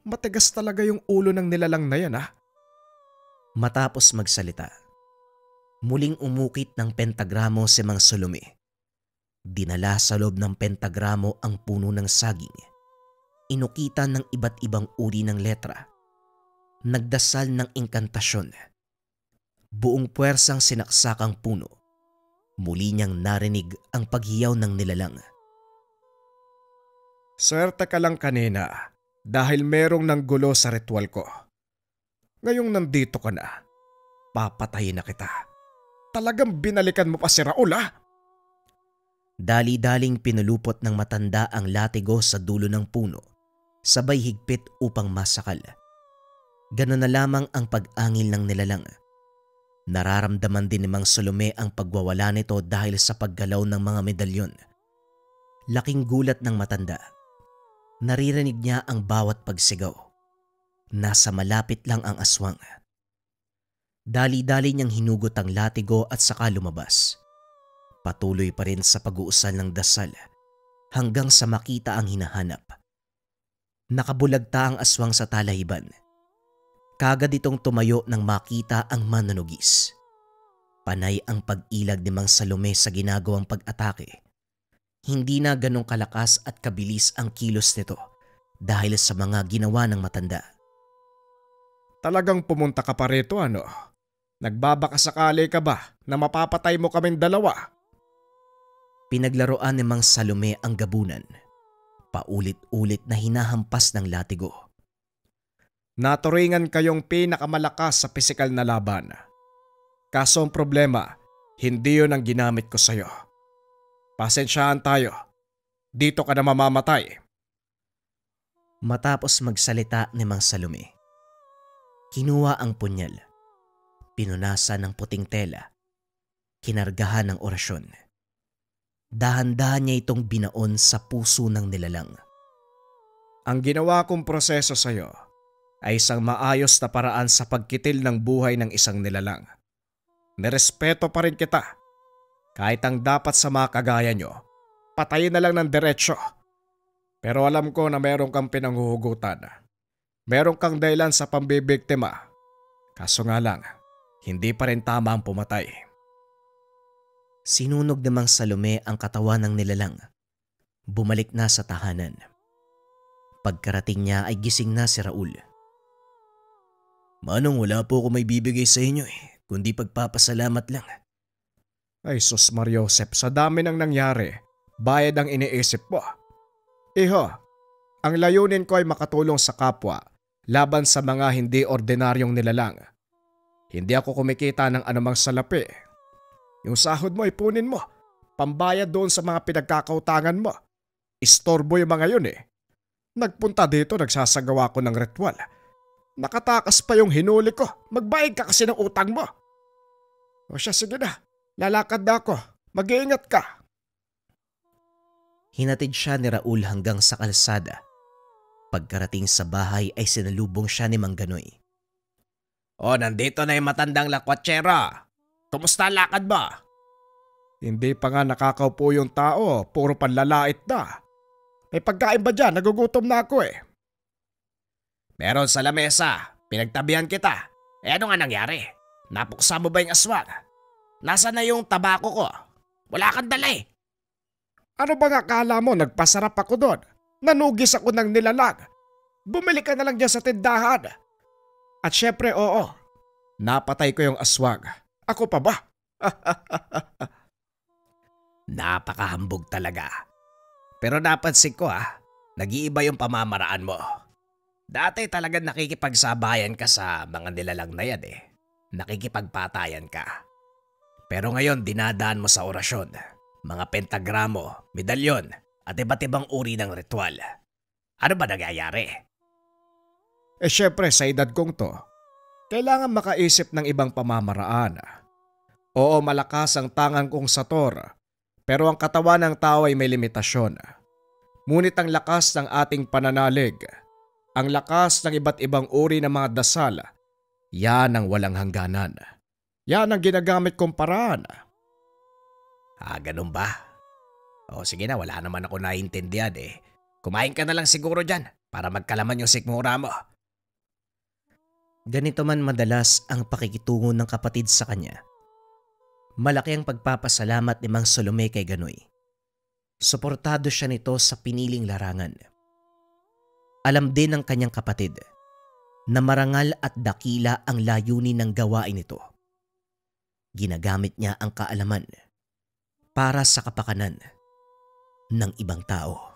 S2: Matigas talaga yung ulo ng nilalang na yan
S1: Matapos magsalita, muling umukit ng pentagramo si Mang Salome. Dinala sa loob ng pentagramo ang puno ng saging. Inukitan ng iba't ibang uri ng letra. Nagdasal ng inkantasyon. Buong puwersang sinaksak ang puno. Muli niyang narinig ang paghiyaw ng nilalang.
S2: Swerte ka lang kanina dahil merong nanggulo sa ritual ko. Ngayong nandito ka na, papatayin na kita. Talagang binalikan mo pa si Raul, ah?
S1: Dali-daling pinulupot ng matanda ang latigo sa dulo ng puno, sabay higpit upang masakal. Ganon na lamang ang pag-angil ng nilalang. Nararamdaman din ni Mang Salome ang pagwawala nito dahil sa paggalaw ng mga medalyon. Laking gulat ng matanda. Naririnig niya ang bawat pagsigaw. Nasa malapit lang ang aswang. Dali-dali niyang hinugot ang latigo at saka lumabas. Patuloy pa rin sa pag-uusal ng dasal hanggang sa makita ang hinahanap. Nakabulagta ang aswang sa talahiban. Kagad itong tumayo nang makita ang manunugis. Panay ang pag-ilag ni Mang Salome sa ginagawang pag-atake. Hindi na ganong kalakas at kabilis ang kilos nito dahil sa mga ginawa ng matanda.
S2: Talagang pumunta ka pa rito, ano? Nagbabakasakali ka ba na mapapatay mo kaming dalawa?
S1: Pinaglaruan ni Mang Salome ang gabunan. Paulit-ulit na hinahampas ng latigo.
S2: Naturingan kayong pinakamalakas sa pisikal na laban. Kaso ang problema, hindi yun ang ginamit ko sa'yo. Pasensyahan tayo. Dito ka na mamamatay.
S1: Matapos magsalita ni Mang Salome, kinuha ang punyal, pinunasan ng puting tela, kinargahan ng orasyon. Dahan-dahan niya itong binaon sa puso ng nilalang.
S2: Ang ginawa kong proseso sa'yo ay isang maayos na paraan sa pagkitil ng buhay ng isang nilalang. Nirespeto pa rin kita. Kahit ang dapat sa mga kagaya nyo, patayin na lang ng diretsyo. Pero alam ko na meron kang pinanghuhugutan. Meron kang dahilan sa pambibiktima. Kaso nga lang, hindi pa rin tama ang pumatay.
S1: Sinunog ni Mang Salome ang katawan ng nilalang. Bumalik na sa tahanan. Pagkarating niya ay gising na si Raul.
S3: Manong, wala po ako may bibigay sa inyo kundi pagpapasalamat lang.
S2: Ay sus Mariosep, sa dami ng nangyari, bayad ang iniisip mo. Iho, ang layunin ko ay makatulong sa kapwa laban sa mga hindi ordinaryong nilalang. Hindi ako kumikita ng anumang salapi. Yung sahod mo ipunin mo, pambayad doon sa mga pinagkakautangan mo. Istorbo yung mga yun eh. Nagpunta dito, nagsasagawa ko ng ritual. Nakatakas pa yung hinuli ko, magbayad ka kasi ng utang mo. O siya, sige na, lalakad na ako, mag-iingat ka.
S1: Hinatid siya ni Raul hanggang sa kalsada. Pagkarating sa bahay ay sinalubong siya ni Mang Ganoy.
S2: O, nandito na yung matandang lakwatsera. Kumusta ang lakad ba? Hindi pa nga nakakaupo yung tao, puro panlalait na. May pagkain ba dyan? Nagugutom na ako eh. Meron sa lamesa, pinagtabihan kita. Ano nga nangyari? Napuksa mo ba yung aswang? Nasaan na yung tabako ko? Wala kang dala eh. Ano bang akala mo? Nagpasarap ako doon. Nanugis ako ng nilalang. Bumili ka na lang dyan sa tindahan. At syempre oo, napatay ko yung aswang. Ako pa ba? Napakahambog talaga. Pero napansin ko nag-iiba yung pamamaraan mo. Dati talagang nakikipagsabayan ka sa mga nilalang na yan eh. Nakikipagpatayan ka. Pero ngayon dinadaan mo sa orasyon, mga pentagramo, medalyon at iba't ibang uri ng ritual. Ano ba nangyayari? Syempre sa edad kong to, kailangan makaisip ng ibang pamamaraan. Oo, malakas ang tangan kong sator, pero ang katawan ng tao ay may limitasyon. Ngunit ang lakas ng ating pananalig, ang lakas ng iba't ibang uri ng mga dasal, yan ang walang hangganan. Yan ang ginagamit kong paraan. Ganun ba? O sige na, wala naman ako naiintindihan eh. Kumain ka na lang siguro dyan para magkalaman yung sikmura mo.
S1: Ganito man madalas ang pakikitungo ng kapatid sa kanya. Malaki ang pagpapasalamat ni Mang Salome kay Ganoy. Suportado siya nito sa piniling larangan. Alam din ng kanyang kapatid na marangal at dakila ang layunin ng gawain nito. Ginagamit niya ang kaalaman para sa kapakanan ng ibang tao.